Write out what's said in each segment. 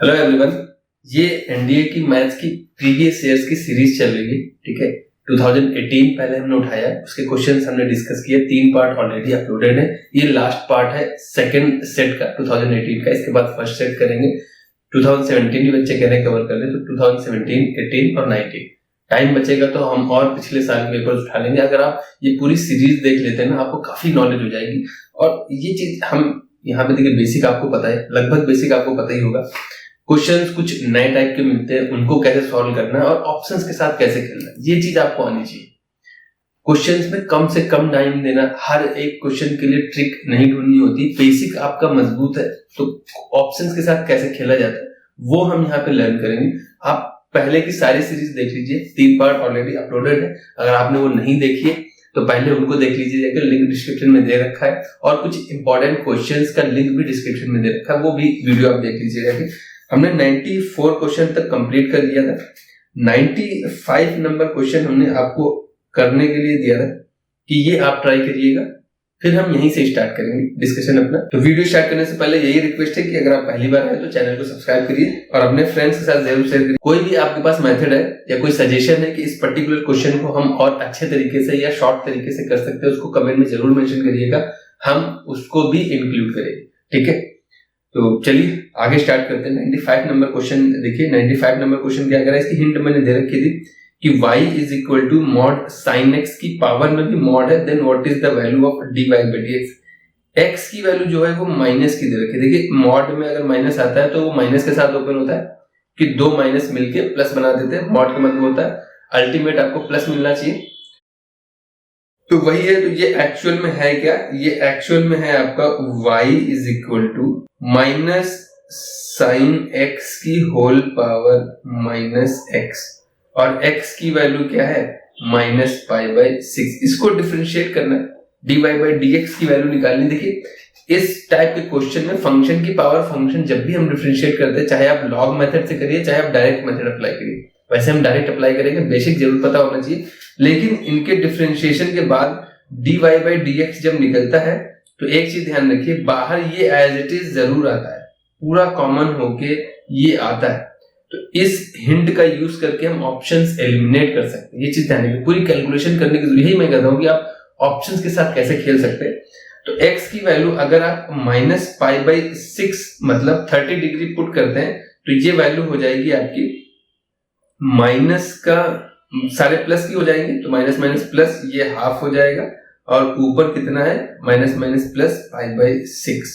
Hello everyone, ये NDA की maths की प्रीवियस ईयर्स की सीरीज चल रही है। ठीक है, 2018 पहले हमने उठाया, उसके क्वेश्चंस हमने डिस्कस किए, 3 पार्ट ऑलरेडी अपलोडेड है। ये लास्ट पार्ट है सेकंड सेट का 2018 का। इसके बाद फर्स्ट सेट करेंगे। 2017 के बच्चे कह रहे हैं कवर कर ले, तो 2017, 18 और 19 टाइम बचेगा तो हम और पिछले साल के पेपर्स उठा लेंगे। अगर आप ये पूरी सीरीज देख लेते हैं ना, आपको काफी नॉलेज हो जाएगी। और ये चीज हम यहाँ पे देखिए, बेसिक आपको पता है, लगभग बेसिक आपको पता ही होगा। क्वेश्चंस कुछ नए टाइप के मिलते हैं, उनको कैसे सॉल्व करना है और ऑप्शंस के साथ कैसे खेलना है, ये चीज आपको आनी चाहिए। क्वेश्चंस में कम से कम टाइम देना, हर एक क्वेश्चन के लिए ट्रिक नहीं ढूंढनी होती। बेसिक आपका मजबूत है तो ऑप्शंस के साथ कैसे खेला जाता है वो हम यहाँ पे लर्न करेंगे। आप पहले की सारी सीरीज देख लीजिए, 3 पार्ट ऑलरेडी अपलोडेड है। अगर आपने वो नहीं देखी है तो पहले उनको देख लीजिए, लिंक डिस्क्रिप्शन में दे रखा है। और कुछ इंपॉर्टेंट क्वेश्चंस का लिंक भी डिस्क्रिप्शन में दे रखा है, वो भी वीडियो आप देख लीजिएगा। हमने 94 क्वेश्चन तक कंप्लीट कर दिया था। 95 नंबर क्वेश्चन हमने आपको करने के लिए दिया था कि ये आप ट्राई करिएगा। फिर हम यहीं से स्टार्ट करेंगे डिस्कशन अपना। तो वीडियो स्टार्ट करने से पहले यही रिक्वेस्ट है कि अगर आप पहली बार आए तो चैनल को सब्सक्राइब करिए और अपने फ्रेंड्स के साथ जरूर शेयर करिए। कोई भी आपके पास मेथड है या कोई सजेशन है कि इस पर्टिकुलर क्वेश्चन को हम और अच्छे तरीके से या शॉर्ट तरीके से कर सकते हैं, उसको कमेंट में जरूर मेंशन करिएगा, हम उसको भी इंक्लूड करेंगे। ठीक है, तो चलिए आगे स्टार्ट करते हैं। 95 नंबर क्वेश्चन देखिए। 95 नंबर क्वेश्चन क्या करा, इसकी हिंट मैंने दे रखी थी कि y is equal to mod sine x की पावर में भी मॉड है, then what is the value of dy by dx। x की वैल्यू जो है वो माइनस की दे रखी है। देखिए मॉड में अगर माइनस आता है तो वो माइनस के साथ ओपन होता है कि 2 माइनस मिलके प्लस बना देते हैं। मॉड का मतलब होता है अल्टीमेट आपको प्लस मिलना चाहिए, तो वही है। तो ये एक्चुअल में है क्या, ये एक्चुअल में है आपका y is equal to minus sine x की होल पावर माइनस x, और x की वैल्यू क्या है माइनस पाई बाई 6। इसको डिफरेंशिएट करना है, dy बाई dx की वैल्यू निकालनी। देखिए इस टाइप के क्वेश्चन में फंक्शन की पावर फंक्शन जब भी हम डिफरेंशिएट करते हैं, चाहे आप लॉग मेथड से करिए चाहे आप डायरेक्ट मेथड अप्लाई करिए, वैसे हम डायरेक्ट अप्लाई करेंगे, बेसिक जरूर पता होना चाहिए। लेकिन इनके डिफरेंशिएशन के बाद dy बाई dx जब निकलता है तो एक चीज ध्यान रखिए, बाहर ये एज इट इज जरूर आता है, पूरा कॉमन होके ये आता है। तो इस हिंट का यूज करके हम ऑप्शंस एलिमिनेट कर सकते हैं, ये चीज ध्यान रखिए। पूरी कैलकुलेशन करने की जरूरत, यही मैं कहता हूं कि आप ऑप्शंस के साथ कैसे खेल सकते हैं। तो x की वैल्यू अगर आप माइनस पाई बाई 6 मतलब 30 डिग्री पुट करते हैं तो ये वैल्यू हो जाएगी आपकी माइनस का सारे प्लस की हो जाएंगे, तो माइनस माइनस प्लस ये हाफ हो जाएगा, और ऊपर कितना है minus minus plus pi by 6,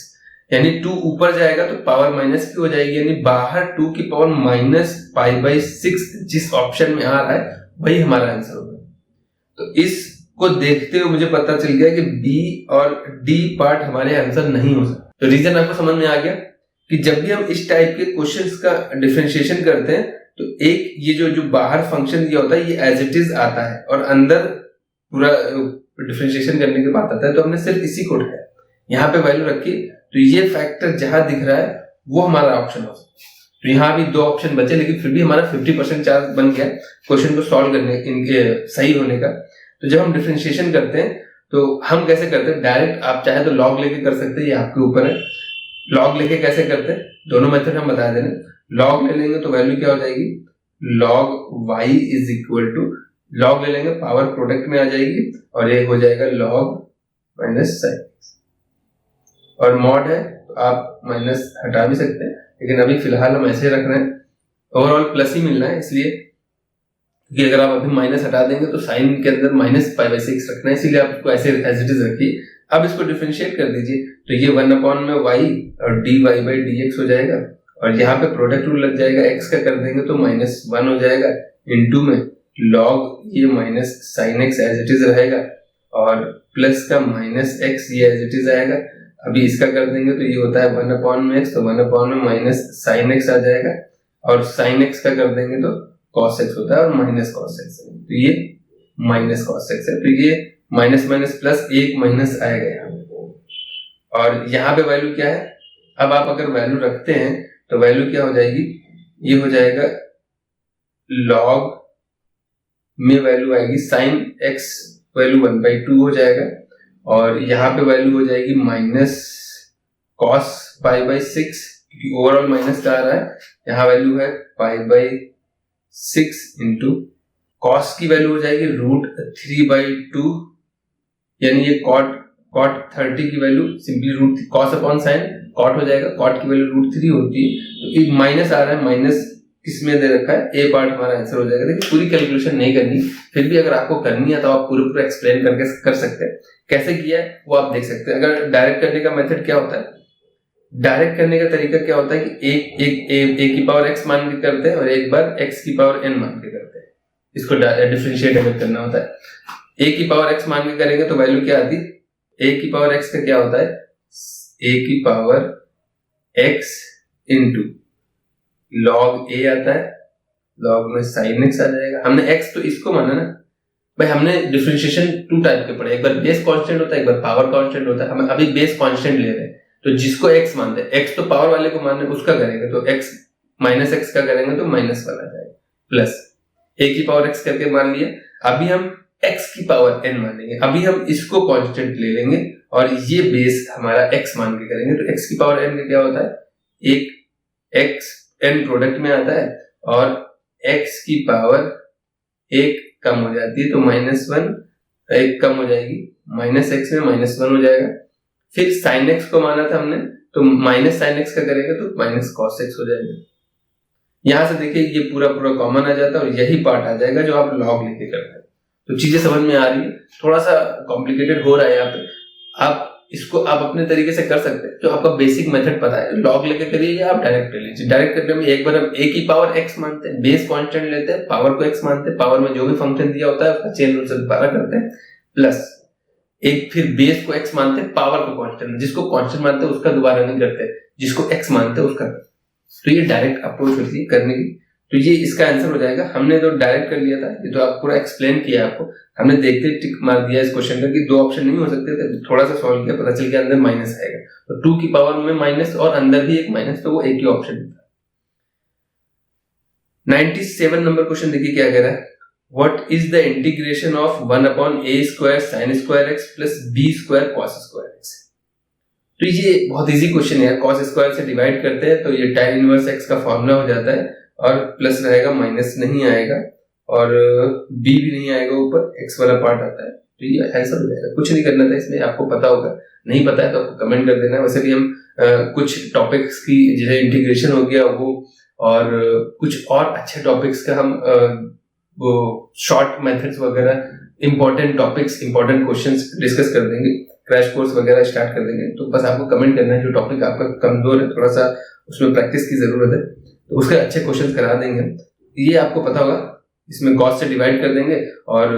यानी 2 ऊपर जाएगा तो पावर माइनस की हो जाएगी, यानी बाहर 2 की पावर माइनस पाई बाई 6 जिस ऑप्शन में आ रहा है वही हमारा आंसर होगा। तो इसको देखते हुए मुझे पता चल गया कि बी और डी पार्ट हमारे आंसर नहीं हो सकता। तो रीजन आपको समझ में आ गया कि जब भी हम इस टाइप के क्वेश्चंस का डिफरेंशिएशन करते हैं तो एक ये जो बाहर फंक्शन दिया होता है ये एज इट इज आता है और अंदर पूरा डिफरेंशिएशन करने के बाद आता है। तो हमने सिर्फ इसी को उठाया, यहाँ पे वैल्यू रखी, तो ये फैक्टर जहां दिख रहा है वो हमारा ऑप्शन हो सकता है। तो यहाँ भी 2 ऑप्शन बचे, लेकिन फिर भी हमारा 50% चांस बन गया क्वेश्चन को सॉल्व करने इनके सही होने का। तो जब हम डिफरेंशिएशन करते हैं तो हम कैसे करते हैं, डायरेक्ट आप चाहे तो लॉग लेके कर सकते हैं, ये आपके ऊपर है। लॉग लेके कैसे करते हैं, दोनों मेथड हम बता दे रहे हैं। लॉग ले लेंगे तो वैल्यू क्या हो जाएगी, log y is equal to, log ले लेंगे पावर प्रोडक्ट में आ जाएगी और ये हो जाएगा लॉग माइनस साइन, और मॉड है तो आप माइनस हटा भी सकते हैं, लेकिन अभी फिलहाल हम ऐसे रख रहे हैं, ओवरऑल प्लस ही मिलना है इसलिए, क्योंकि अगर आप अभी माइनस हटा देंगे तो साइन के अंदर माइनस पाई बाई 6 रखना है, इसीलिए आप इसको ऐसे एज इट इज रखिए। अब इसको डिफरेंशिएट कर दीजिए तो ये 1 अपॉन में y और dy बाई dx हो जाएगा, और यहाँ पे प्रोडक्ट रूल लग जाएगा, x का कर देंगे तो माइनस 1 हो जाएगा, इनटू में लॉग ये minus sine x as it is रहेगा, और प्लस का माइनस x ये एज इट इज आएगा। अभी इसका कर देंगे तो ये होता है 1 अपॉन में x, तो 1 अपॉन में माइनस साइन x आ जाएगा, और साइन x का कर देंगे तो cos x होता है, और माइनस cos x है, तो ये माइनस cos x है। तो ये माइनस माइनस प्लस एक माइनस आएगा यहाँ पे, और यहाँ पे वैल्यू क्या है, अब आप अगर वैल्यू रखते हैं तो वैल्यू क्या हो जाएगी, ये हो जाएगा लॉग में वैल्यू आएगी साइन x वैल्यू 1/2 हो जाएगा, और यहाँ पे वैल्यू हो जाएगी माइनस cos पाई बाई 6, क्योंकि ओवरऑल माइनस का आ रहा है, यहाँ वैल्यू है π/6 इंटू कॉस की वैल्यू हो जाएगी √3/2, यानी ये cot 30 की वैल्यू simply root cos upon sine cot हो जाएगा, कॉट की वैल्यू √3 होती है, तो एक माइनस आ रहा है, माइनस किसमें दे रखा है, ए पार्ट हमारा आंसर हो जाएगा। देखिए पूरी कैलकुलेशन नहीं करनी, फिर भी अगर आपको करनी है तो आप पूरा एक्सप्लेन करके कर सकते हैं। कैसे किया है वो आप देख सकते हैं। अगर डायरेक्ट करने का मेथड क्या होता है, डायरेक्ट करने का तरीका क्या होता है कि ए की पावर x मान के करते हैं और एक बार x की पावर n मान के करते हैं। इसको डिफरेंशिएट अगर करना होता है, a की पावर x मान के करेंगे तो वैल्यू क्या आती है, a की पावर x का क्या होता है, a की power x into log a आता है, लॉग में साइन x आ जाएगा। हमने x तो इसको माना ना भाई, हमने डिफरेंशिएशन 2 टाइप के पढ़े, एक बार बेस कांस्टेंट होता है, एक बार पावर कांस्टेंट होता है। हम अभी बेस कांस्टेंट ले रहे हैं, तो जिसको x मानते हैं, x तो पावर वाले को मानने उसका करेंगे, तो x माइनस x का करेंगे तो माइनस वाला आ जाएगा, प्लस a की पावर x करके मान लिया। अभी हम x की पावर n मानेंगे, अभी हम इसको कांस्टेंट ले लेंगे और ये बेस हमारा x मान के करेंगे, तो x की पावर n का क्या होता है, एक x n प्रोडक्ट में आता है और x की पावर एक कम हो जाती है, तो -1 एक कम हो जाएगी, -x में -1 हो जाएगा। फिर sin x को माना था हमने, तो माइनस sin x का करेंगे तो माइनस cos x हो जाएगा। यहां से देखिए ये पूरा कॉमन आ जाता है और यही पार्ट आ जाएगा जो आप लॉग लेके करते हैं। तो चीजें समझ में आ रही है, थोड़ा सा कॉम्प्लिकेटेड हो रहा है यहाँ पे, आप इसको आप अपने तरीके से कर सकते हैं। जो आपका बेसिक मेथड पता है, लॉग लेके करिए या आप डायरेक्ट कर लीजिए। डायरेक्ट करने में एक बार हम a की पावर x मानते हैं, बेस कांस्टेंट लेते हैं, पावर को x मानते हैं, पावर में जो भी फंक्शन दिया होता है उसका चेन रूल से दोबारा करते हैं, प्लस एक फिर बेस को x मानते हैं, पावर को कांस्टेंट, जिसको कांस्टेंट मानते हैं उसका दोबारा नहीं करते, जिसको x मानते हैं उसका करते। तो ये डायरेक्ट अप्रोच होती है करने की, तो ये इसका आंसर हो जाएगा। हमने तो डायरेक्ट कर लिया था, ये तो आप पूरा एक्सप्लेन किया आपको, हमने देखते टिक मार दिया इस क्वेश्चन का कि 2 ऑप्शन नहीं हो सकते थे, थोड़ा सा सॉल्व किया, पता चल गया अंदर माइनस आएगा, तो 2 की पावर में माइनस और अंदर भी एक माइनस, तो वो एक ही ऑप्शन था। 97 नंबर क्वेश्चन देखिए क्या कह रहा है, what is the integration of 1/a² sin² x plus b² cos² x। तो ये बहुत इजी क्वेश्चन है, cos² से डिवाइड करते हैं तो ये tan इनवर्स x का फॉर्मूला हो जाता है और प्लस रहेगा, माइनस नहीं आएगा और b भी नहीं आएगा, ऊपर x वाला पार्ट आता है, तो ये आंसर हो जाएगा। कुछ नहीं करना था इसमें, आपको पता होगा, नहीं पता है तो आपको कमेंट कर देना। वैसे भी हम कुछ टॉपिक्स की जैसे इंटीग्रेशन हो गया वो, और कुछ और अच्छे टॉपिक्स का हम वो शॉर्ट मेथड्स वगैरह important topics important questions discuss कर देंगे, क्रैश कोर्स वगैरह स्टार्ट कर देंगे। तो बस आपको कमेंट करना है जो टॉपिक आपका कमजोर है, थोड़ा सा उसमें प्रैक्टिस की जरूरत है, तो उसके अच्छे क्वेश्चंस करा देंगे। ये आपको पता होगा, इसमें cos से डिवाइड कर देंगे और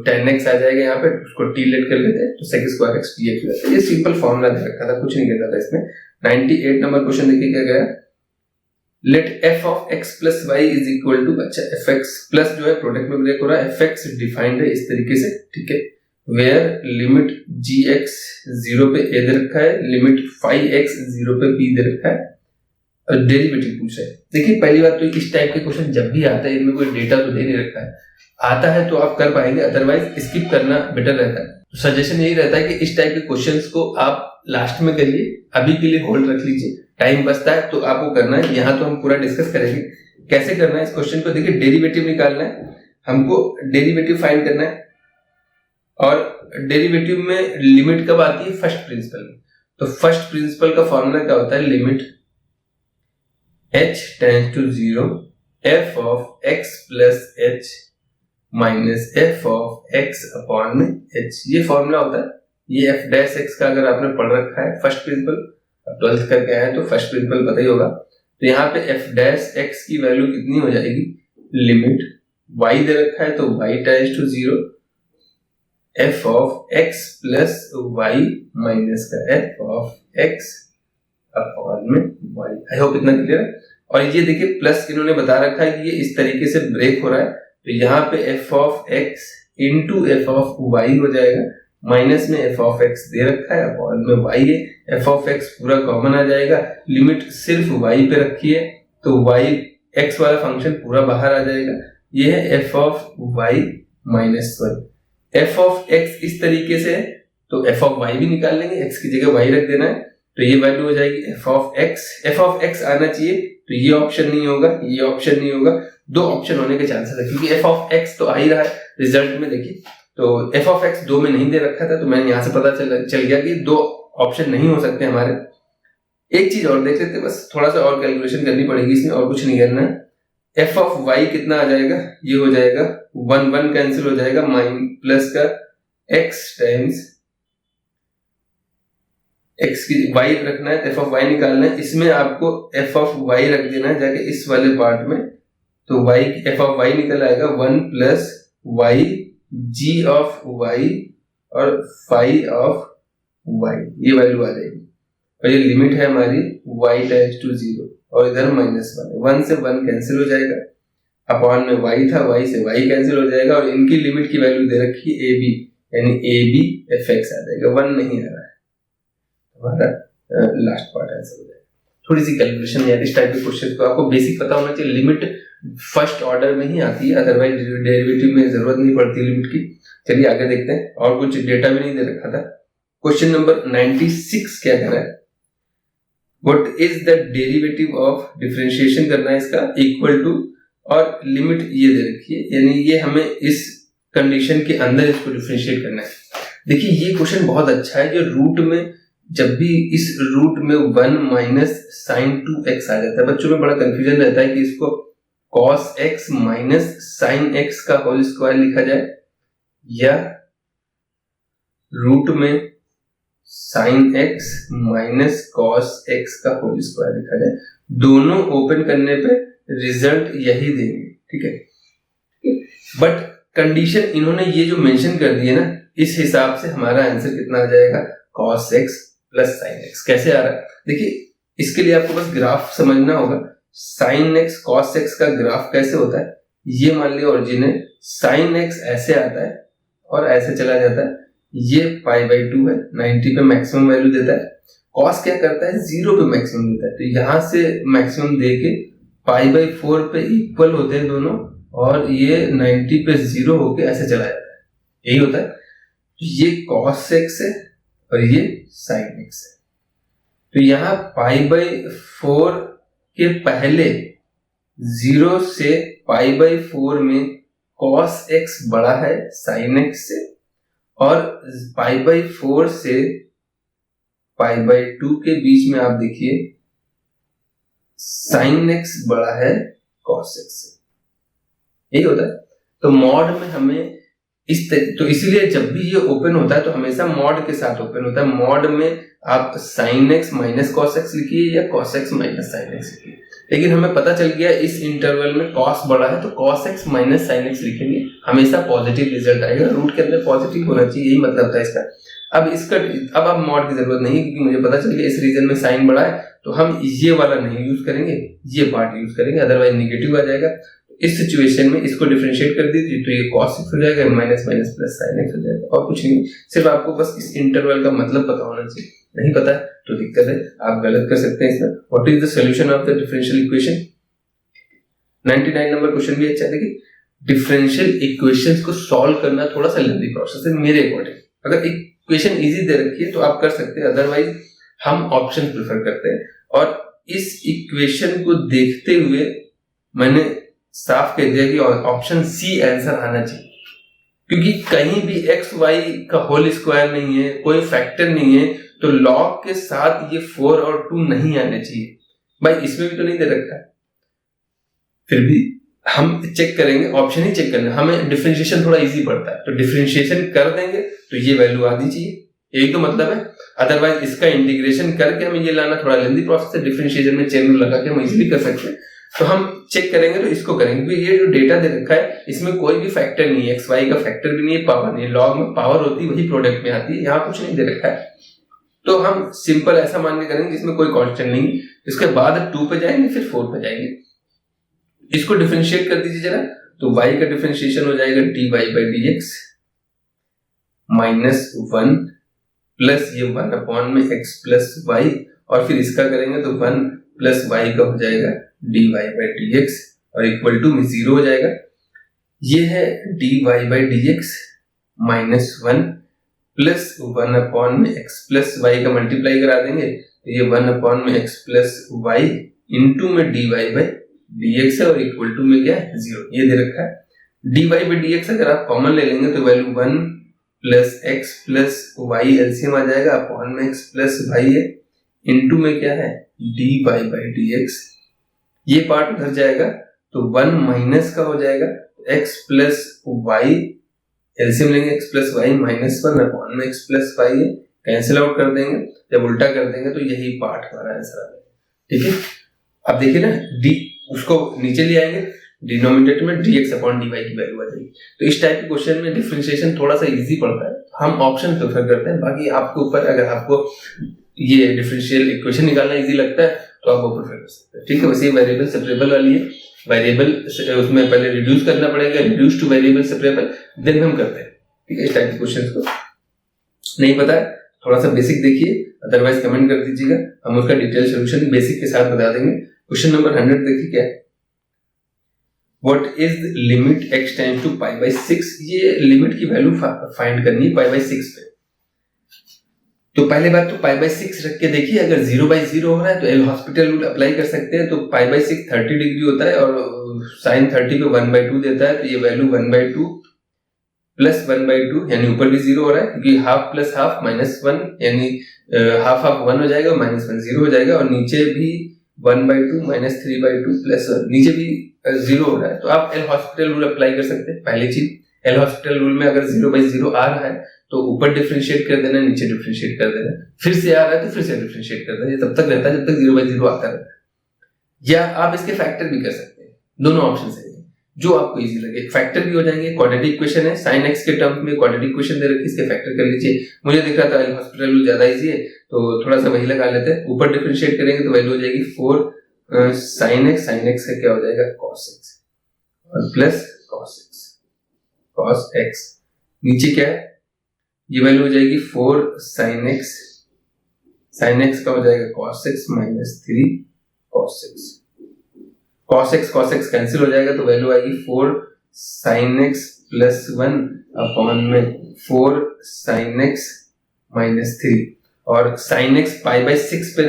tan x आ जाएगा, यहाँ पे उसको t लेट कर लेते हैं तो sec² x dx हो जाता है। ये सिंपल फॉर्मूला दे रखा था, कुछ नहीं करना था इसमें। 98 नंबर क्वेश्चन देखिए क्या गया, late f of x plus y is equal to, अच्छा fx प्लस जो है प्रोडक्ट में ब्रेक हो रहा है, fx डिफाइंड है इस तरीके से, ठीक है, वेयर लिमिट gx 0 पे a दे रखा है, लिमिट 5x 0 पे b दे रखा है, और डेरिवेटिव पूछा है। देखिए पहली बात तो इस टाइप के क्वेश्चन जब भी आता है इनमें कोई डेटा तो दे नहीं रखा है, आता है तो आप कर पाएंगे, अदरवाइज स्किप करना बेटर रहता है। तो सजेशन यही रहता है कि इस टाइप के क्वेश्चंस को आप लास्ट में करिए, अभी के लिए होल्ड रख लीजिए, टाइम बचता है तो आपको करना है। यहाँ तो हम पूरा डिस्कस करेंगे कैसे करना है इस क्वेश्चन को। देखिए डेरिवेटिव निकालना है हमको, डेरिवेटिव फाइंड करना है, और डेरिवेटिव में लिमिट कब आती है, फर्स्ट प्रिंसिपल में। तो फर्स्ट प्रिंसिपल का फॉर्मूला क्या होता है, limit h tends to 0 f of x plus h minus f of x upon में h, ये फॉर्मूला होता है। ये f डैश x का अगर आपने पढ़ रखा है फर्स्ट प्रिंसिपल, अब 12th करके आए तो फर्स्ट प्रिंसिपल पता ही होगा। तो यहाँ पे f डैश x की वैल्यू कितनी हो जाएगी, लिमिट y दे रखा है तो y tends to 0 f of x plus y minus का f of x अपॉन में y। आई होप इतना क्लियर है। और ये देखिए प्लस इन्होंने बता रखा है कि ये इस तरीके से ब्रेक हो रहा है, तो यहाँ पे f of x into f of y हो जाएगा, माइनस में f of x दे रखा है अपॉन में y है, f of x पूरा कॉमन आ जाएगा, लिमिट सिर्फ y पे रखी है तो y x वाला फंक्शन पूरा बाहर आ जाएगा, ये है f of y minus 1। f of x इस तरीके से है तो f of y भी निकाल लेंगे, x की जगह y रख देना है, तो ये वैल्यू हो जाएगी F of x. F of x आना चाहिए, तो ये ऑप्शन नहीं होगा, ये ऑप्शन नहीं होगा, दो ऑप्शन होने के चांसेस है, क्योंकि एफ ऑफ एक्स तो आ ही रहा है रिजल्ट में। देखिए तो एफ ऑफ एक्स 2 में नहीं दे रखा था, तो मैंने यहां से पता चल गया कि दो ऑप्शन नहीं हो सकते हमारे। एक चीज और देख लेते हैं, बस थोड़ा सा और कैलकुलेशन करनी पड़ेगी इसमें, और कुछ नहीं करना है। एफ ऑफ वाई कितना आ जाएगा, ये हो जाएगा 1 1 कैंसिल हो जाएगा, माइन प्लस का एक्स टाइम्स एक्स की वाई रखना है, एफ ऑफ वाई निकालना है। इसमें आपको एफ ऑफ वाई रख देना है जाके इस वाले पार्ट में, तो वाई एफ ऑफ वाई निकल आएगा 1 plus Y G of Y और फाई ऑफ वाई, ये वैल्यू आ जाएगी। और ये लिमिट है हमारी y टेंड्स टू 0 और इधर -1, 1 से 1 कैंसिल हो जाएगा, अपॉन में y था, y से y कैंसिल हो जाएगा, और इनकी लिमिट की वैल्यू दे रखी है ab, यानी ab fx आ जाएगा, 1 नहीं आ रहा है, हमारा लास्ट पार्ट आंसर हो जाएगा। थोड़ी सी कैलकुलेशन यार, इस टाइप के क्वेश्चन को आपको बेसिक पता होना चाहिए। लिमिट फर्स्ट ऑर्डर में ही आती है, अदरवाइज डेरिवेटिव में जरूरत नहीं पड़ती लिमिट की। चलिए आगे देखते हैं, और कुछ डेटा भी नहीं दे रखा था। क्वेश्चन नंबर 96 क्या कह रहा है, what is the derivative of differentiation करना है इसका, इक्वल टू, और लिमिट ये दे रखी है, यानी ये हमें इस कंडीशन के अंदर इसको डिफरेंशिएट करना है। देखिए ये क्वेश्चन बहुत अच्छा है, जो रूट में जब भी इस रूट में 1 माइनस साइन 2x आ जाता है, बच्चों में बड़ा कंफ्यूजन रहता है कि इसको cos x minus sine x का होल स्क्वायर लिखा जाए या रूट में sine x minus cos x का होल स्क्वायर लिखा जाए। दोनों ओपन करने पे रिजल्ट यही देंगे, ठीक है। बट कंडीशन इन्होंने ये जो मेंशन कर दी है ना, इस हिसाब से हमारा आंसर कितना आ जाएगा, cos x plus sign x। कैसे आ रहा है देखिए, इसके लिए आपको बस ग्राफ समझना होगा। साइन x cos x का ग्राफ कैसे होता है, ये मान लिया ओरिजिन है, साइन x ऐसे आता है और ऐसे चला जाता है, ये π/2 है, 90 पे मैक्सिमम वैल्यू देता है। कॉस क्या करता है, 0 पे मैक्सिमम देता है, तो यहां से मैक्सिमम देके π/4 पे इक्वल होते हैं दोनों, और ये 90 पे 0 होके ऐसे चला जाता है, यही होता है। ये cos x है और ये sin x है, तो यहाँ π/4 के पहले 0 से π/4 में cos x बड़ा है sin x से, और π/4 से π/2 के बीच में आप देखिए sin x बड़ा है cos x से, यही होता है। तो मॉड में हमें तो इसीलिए जब भी ये ओपन होता है तो हमेशा मॉड के साथ ओपन होता है। मॉड में आप sin x minus cos x लिखिए या cos x minus sin x लिखिए, लेकिन हमें पता चल गया इस इंटरवल में cos बड़ा है तो cos x minus sin x लिखेंगे, हमेशा पॉजिटिव रिजल्ट आएगा, रूट के अंदर पॉजिटिव होना चाहिए, यही मतलब था इसका। अब आप मॉड की जरूरत नहीं, क्योंकि मुझे पता चल गया इस रीजन में साइन बड़ा है, तो हम ये वाला नहीं यूज करेंगे, ये पार्ट यूज करेंगे, अदरवाइज नेगेटिव आ जाएगा। इस सिचुएशन में इसको डिफरेंशिएट कर दीजिए, तो ये cos x हो जाएगा, minus minus plus sin x हो जाएगा, और कुछ नहीं। सिर्फ आपको बस इस इंटरवल का मतलब पता होना चाहिए, नहीं पता है तो दिक्कत है, आप गलत कर सकते हैं इसमें। What is the solution of the differential equation. 99 number question भी अच्छा है। देखिए डिफरेंशियल इक्वेशंस को सॉल्व करना थोड़ा सा लेंथी प्रोसेस है मेरे अकॉर्डिंग। अगर इक्वेशन इजी दे रखी है तो आप कर सकते हैं, अदरवाइज हम ऑप्शन प्रेफर करते हैं। और इस इक्वेशन को देखते हुए मैंने साफ कह दिया कि ऑप्शन सी आंसर आना चाहिए, क्योंकि कहीं भी एक्स वाई का होल स्क्वायर नहीं है, कोई फैक्टर नहीं है, तो लॉग के साथ ये 4 और 2 नहीं आने चाहिए। भाई इसमें भी तो नहीं दे रखा है, फिर भी हम चेक करेंगे, ऑप्शन ही चेक करना। हमें डिफरेंशिएशन थोड़ा इजी पड़ता है, तो डिफरेंशिएशन कर देंगे तो ये वैल्यू आनी चाहिए, यही तो मतलब है। अदरवाइज इसका इंटीग्रेशन करके हमें ये लाना थोड़ा लेंथी प्रोसेस है। डिफरेंशिएशन में चेन रूल लगा के हम इजीली कर सकते हैं, तो हम चेक करेंगे तो इसको करेंगे, क्योंकि ये जो डेटा दे रखा है इसमें कोई भी फैक्टर नहीं है, एक्स वाई का फैक्टर भी नहीं है, पावर नहीं है। लॉग में पावर होती है वही प्रोडक्ट में आती है, यहाँ कुछ नहीं दे रखा है, तो हम सिंपल ऐसा मान के करेंगे जिसमें कोई कांस्टेंट नहीं। इसके बाद 2 पे जाएंगे, फिर 4 पे जाएंगे। इसको डिफरेंशिएट कर दीजिए जरा, तो y का डिफरेंशिएशन हो जाएगा dy/dx माइनस 1 प्लस ये 1 अपॉन में x प्लस वाई, और फिर इसका करेंगे तो 1 प्लस वाई का हो जाएगा dy/dx और इक्वल टू में 0 हो जाएगा। ये है dy/dx माइनस 1 प्लस 1 अपॉन में x प्लस वाई का मल्टीप्लाई करा देंगे तो ये 1 में x प्लस वाई इंटू में dy बाई dx है और इक्वल टू में क्या है 0, ये दे रखा है। dy बाई dx अगर आप कॉमन ले लेंगे तो value 1 plus x plus y LCM आ जाएगा, अपॉन में x प्लस वाई है, इंटू में क्या है dy बाई dx, ये पार्ट उधर जाएगा तो 1 माइनस का हो जाएगा, x प्लस वाई एलसीएम लेंगे, x plus y minus 1 upon में x प्लस वाई है, कैंसिल आउट कर देंगे, जब उल्टा कर देंगे तो यही पार्ट हमारा आंसर आ जाएगा। ठीक है, अब देखिए ना डी उसको नीचे ले आएंगे, डिनोमिनेटर में dx अपॉन dy की वैल्यू आ जाएगी। तो इस टाइप के क्वेश्चन में डिफरेंशिएशन थोड़ा सा इजी पड़ता है, हम ऑप्शन प्रेफर करते हैं, बाकी आपके ऊपर, अगर आपको ये डिफरेंशियल इक्वेशन निकालना इजी लगता है तो आप वो प्रेफर कर सकते हैं। ठीक है, वैसे वेरिएबल सेपरेबल वाली है, वेरिएबल उसमें पहले रिड्यूस करना पड़ेगा, reduce to variable separable, then हम करते हैं। ठीक है, इस टाइप के क्वेश्चन को नहीं पता है थोड़ा सा बेसिक देखिए, अदरवाइज कमेंट कर दीजिएगा, हम उसका डिटेल सॉल्यूशन बेसिक के साथ बता देंगे। क्वेश्चन नंबर 100 देखिए क्या है, what is limit x tends to pi by 6, ये लिमिट की वैल्यू फाइंड करनी है पाई बाई 6 पे। तो पहले बात तो पाई बाई 6 रख के देखिए, अगर 0/0 हो रहा है तो एल हॉस्पिटल रूल अप्लाई कर सकते हैं, तो पाई बाई 6 30 डिग्री होता है और साइन 30 पे 1/2 देता है, तो ये वैल्यू 1/2 प्लस 1/2 यानी ऊपर भी 0 हो रहा है, क्योंकि हाफ प्लस हाफ माइनस 1 यानी हाफ हाफ 1 हो जाएगा, माइनस 1 0 हो जाएगा, और नीचे भी 1/2 माइनस 3/2 प्लस 1, नीचे भी 0 हो रहा है, तो आप एल हॉस्पिटल रूल अप्लाई कर सकते हैं। पहली चीज, एल हॉस्पिटल रूल में अगर 0/0 आ रहा है तो ऊपर डिफरेंशिएट कर देना, नीचे डिफरेंशिएट कर देना, फिर से आ रहा है तो फिर से डिफरेंशिएट कर देना, ये तब तक रहता है जब तक 0/0 आता रहता है। या आप इसके फैक्टर भी कर सकते हैं, दोनों ऑप्शन है जो आपको इजी लगे। फैक्टर भी हो जाएंगे, क्वाड्रेटिक इक्वेशन है, sin x के टर्म में क्वाड्रेटिक इक्वेशन दे रखी है, इसके फैक्टर कर लीजिए। मुझे दिख रहा था एल हॉस्पिटल रूल ज्यादा इजी है तो थोड़ा सा वही लगा लेते हैं, ऊपर डिफरेंशिएट करेंगे तो वैल्यू हो जाएगी 4 sin x का क्या हो जाएगा cos x और प्लस cos x, नीचे क्या है ये वैल्यू हो जाएगी 4 sin x का हो जाएगा cos x minus 3 cos x cancel हो जाएगा तो वैल्यू आएगी 4 sin x प्लस 1 अपॉन में 4 sin x माइनस 3, और sin x पाई बाई 6 पे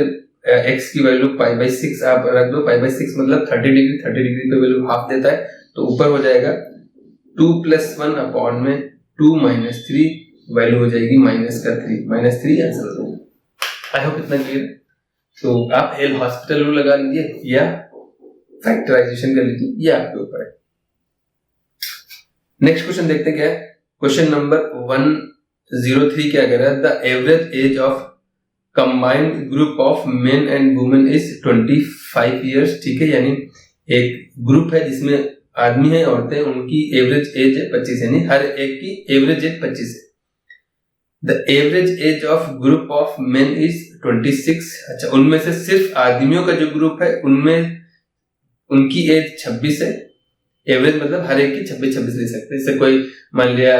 x की वैल्यू पाई बाई 6 आप रख दो, पाई बाई 6 मतलब 30 डिग्री पे वैल्यू हाफ देता है, तो ऊपर हो जाएगा 2 प्लस 1 अपॉन में 2 माइनस 3, वैल्यू हो जाएगी माइनस 3 आंसर हो जाएगा। आई होप इतना क्लियर। तो आप एल हॉस्पिटल रूल लगा लीजिए या फैक्टराइजेशन कर लीजिए, ये आपके ऊपर है। नेक्स्ट क्वेश्चन देखते क्या है, क्वेश्चन नंबर 103 क्या कह रहा है, the average age of combined group of men and women is 25 years. ठीक है, यानी एक ग्रुप है जिसमें आदमी है औरतें, उनकी एवरेज एज है 25, यानी हर एक की एवरेज एज 25 है। The average age of group of main is 26। अच्छा, उनमें से सिर्फ आदमियों का जो ग्रुप है उनमें उनकी एज 26 है, एवरेज मतलब हर एक की 26 ले सकते हैं। जैसे कोई मान लिया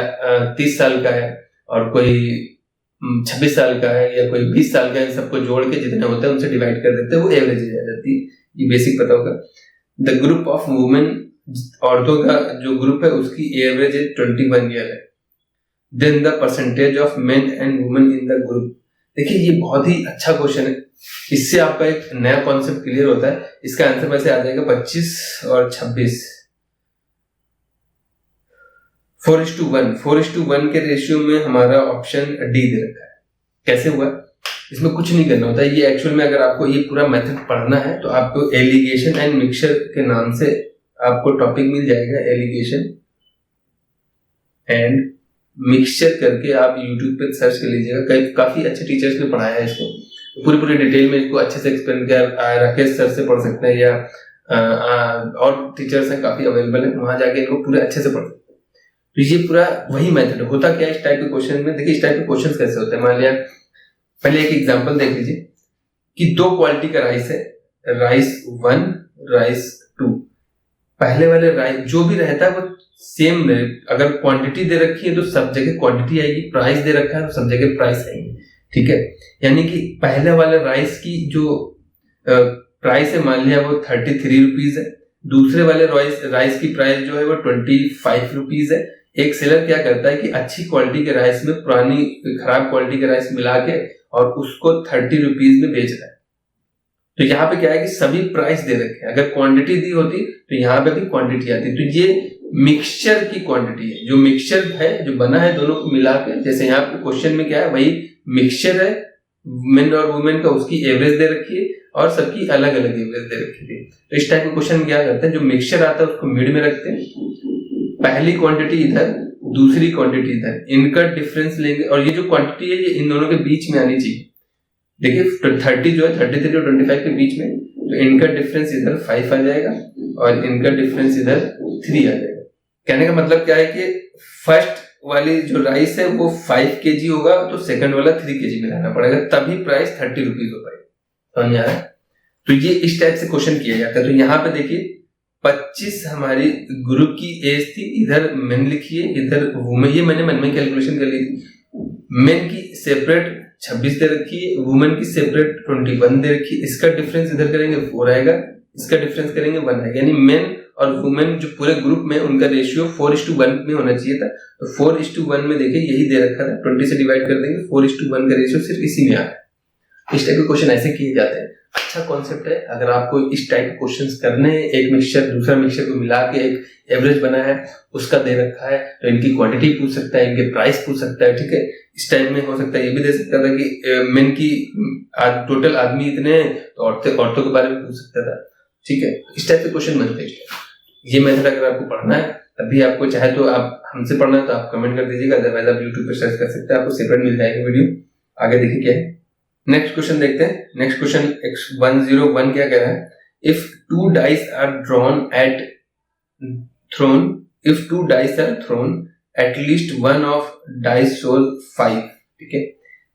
30 साल का है और कोई 26 साल का है या कोई 20 साल का है, सबको जोड़ के जितने होते हैं उनसे डिवाइड कर देते हैं, वो एवरेज एज आ जाती है, ये बेसिक पता होगा। द ग्रुप ऑफ वुमेन, औरतों का जो ग्रुप है उसकी एवरेज एज 21 ईयर है। Then the percentage of men and women in the group. देखिए ये बहुत ही अच्छा क्वेश्चन है, इससे आपका एक नया कॉन्सेप्ट क्लियर होता है। इसका आंसर वैसे आ जाएगा 25 और 26 4:1 के रेशियो में हमारा ऑप्शन डी दे रखा है। कैसे हुआ, इसमें कुछ नहीं करना होता है, ये एक्चुअल में अगर आपको ये पूरा मेथड पढ़ना है तो आपको एलिगेशन एंड मिक्सचर के नाम से आपको टॉपिक मिल जाएगा, एलिगेशन एंड मिक्सचर करके आप YouTube पे सर्च कर लीजिएगा, काफी अच्छे टीचर्स ने पढ़ाया है इसको, पूरी डिटेल में इसको अच्छे से एक्सप्लेन किया। राकेश सर से पढ़ सकते हैं या और टीचर्स हैं काफी अवेलेबल है, वहां जाके इनको पूरे अच्छे से पढ़ सकते हैं। तो ये पूरा वही मेथड होता क्या है इस टाइप के क्वेश्चन में। देखिए इस टाइप के क्वेश्चन कैसे होते हैं, मान लिया पहले एक एग्जांपल देख लीजिए कि 2 क्वालिटी का राइस है, राइस 1 राइस 2। पहले वाले राइस जो भी रहता है वो सेम, अगर क्वांटिटी दे रखी है तो सब जगह क्वांटिटी आएगी, प्राइस दे रखा है तो सब जगह प्राइस आएगी। ठीक है, यानी कि पहले वाले राइस की जो प्राइस है मान लिया वो 33 रुपीज है, दूसरे वाले राइस की प्राइस जो है वो 25 रुपीज है। एक सेलर क्या करता है कि अच्छी क्वालिटी के राइस में पुरानी खराब क्वालिटी के राइस मिला के और उसको 30 रुपीज में बेच रहा है। तो यहाँ पे क्या है कि सभी प्राइस दे रखे हैं, अगर क्वांटिटी दी होती तो यहाँ पे भी क्वांटिटी आती। तो ये मिक्सचर की क्वांटिटी है, जो मिक्सचर है जो बना है दोनों को मिला के, जैसे यहाँ पे क्वेश्चन में क्या है वही मिक्सचर है, मेन और वुमेन का उसकी एवरेज दे रखी है और सबकी अलग अलग एवरेज दे रखी थी। तो इस टाइप के क्वेश्चन क्या करते हैं, जो मिक्सचर आता है उसको मिड में रखते हैं, पहली क्वांटिटी इधर दूसरी क्वांटिटी इधर, इनका डिफरेंस लेंगे और ये जो क्वांटिटी है ये इन दोनों के बीच में आनी चाहिए। देखिए 30 जो है 33 और 25 के बीच में, तो इनका डिफरेंस इधर 5 आ जाएगा और इनका डिफरेंस इधर 3 आ जाएगा। कहने का मतलब क्या है कि फर्स्ट वाली जो राइस है वो 5 kg होगा तो सेकंड वाला 3 kg मिलाना पड़ेगा, तभी प्राइस 30 रुपीज हो पाएगी। समझ आ रहा है? तो ये इस टाइप से क्वेश्चन किया जाता है। तो यहाँ पे देखिए 25 हमारी ग्रुप की एज थी, इधर मेन लिखिए इधर वुमेन, ये मैंने मन में कैलकुलेशन कर ली थी। मेन की सेपरेट 26 दे रखी है, वुमेन की सेपरेट 21 दे रखी है, इसका डिफरेंस इधर करेंगे 4 आएगा, इसका डिफरेंस करेंगे 1 आएगा, यानी मेन और वुमेन जो पूरे ग्रुप में उनका रेशियो 4:1 में होना चाहिए था। तो 4:1 में देखिए यही दे रखा था, 20 से डिवाइड कर देंगे, 4:1 का रेशियो सिर्फ इसी में आ रहा है। इस टाइप के क्वेश्चन ऐसे किए जाते हैं। अच्छा कॉन्सेप्ट है, अगर आपको इस टाइप के क्वेश्चंस करने हैं, एक मिक्सचर दूसरा मिक्सचर को मिला के एक एवरेज बना है उसका दे रखा है, तो इनकी क्वांटिटी पूछ सकता है, इनके प्राइस पूछ सकता है, ठीक है। इस टाइप में हो सकता है ये भी दे सकता था कि मेन की टोटल आदमी इतने हैं तो औरतों के बारे में पूछ सकता था, ठीक है। इस टाइप के क्वेश्चन बनते हैं। ये मेथड अगर आपको पढ़ना है अभी, आपको चाहे तो आप हमसे पढ़ना है तो आप कमेंट कर दीजिएगा, अदरवाइज आप यूट्यूब पे सर्च कर सकते हैं, आपको सेपरेट मिल जाएगी वीडियो। आगे देखिए क्या है, नेक्स्ट क्वेश्चन देखते हैं। नेक्स्ट क्वेश्चन 101 क्या कह रहा है, if 2 dice are thrown at least one of dice shows 5, ठीक है,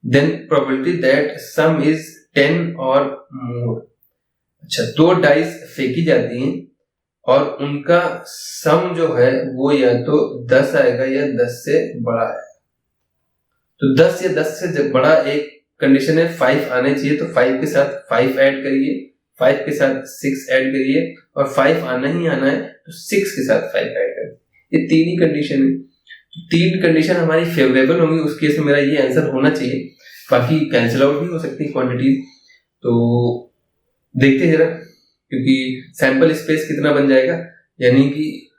then probability that sum is 10 or more। अच्छा 2 डाइस फेंकी जाती हैं और उनका सम जो है वो या तो 10 आएगा या 10 से बड़ा है। तो 10 या 10 से बड़ा एक कंडीशन है, 5 आने चाहिए, तो 5 के साथ 5 ऐड करिए, 5 के साथ 6 ऐड करिए और 5 आना ही आना है तो 6 के साथ 5 ऐड करिए। ये 3 ही कंडीशन है, 3 कंडीशन हमारी फेवरेबल होंगी, उस केस में मेरा ये आंसर होना चाहिए। बाकी कैंसिल आउट भी हो सकती है क्वांटिटीज, तो देखते हैं जरा, क्योंकि सैंपल स्पेस कितना बन जाएगा, यानी कि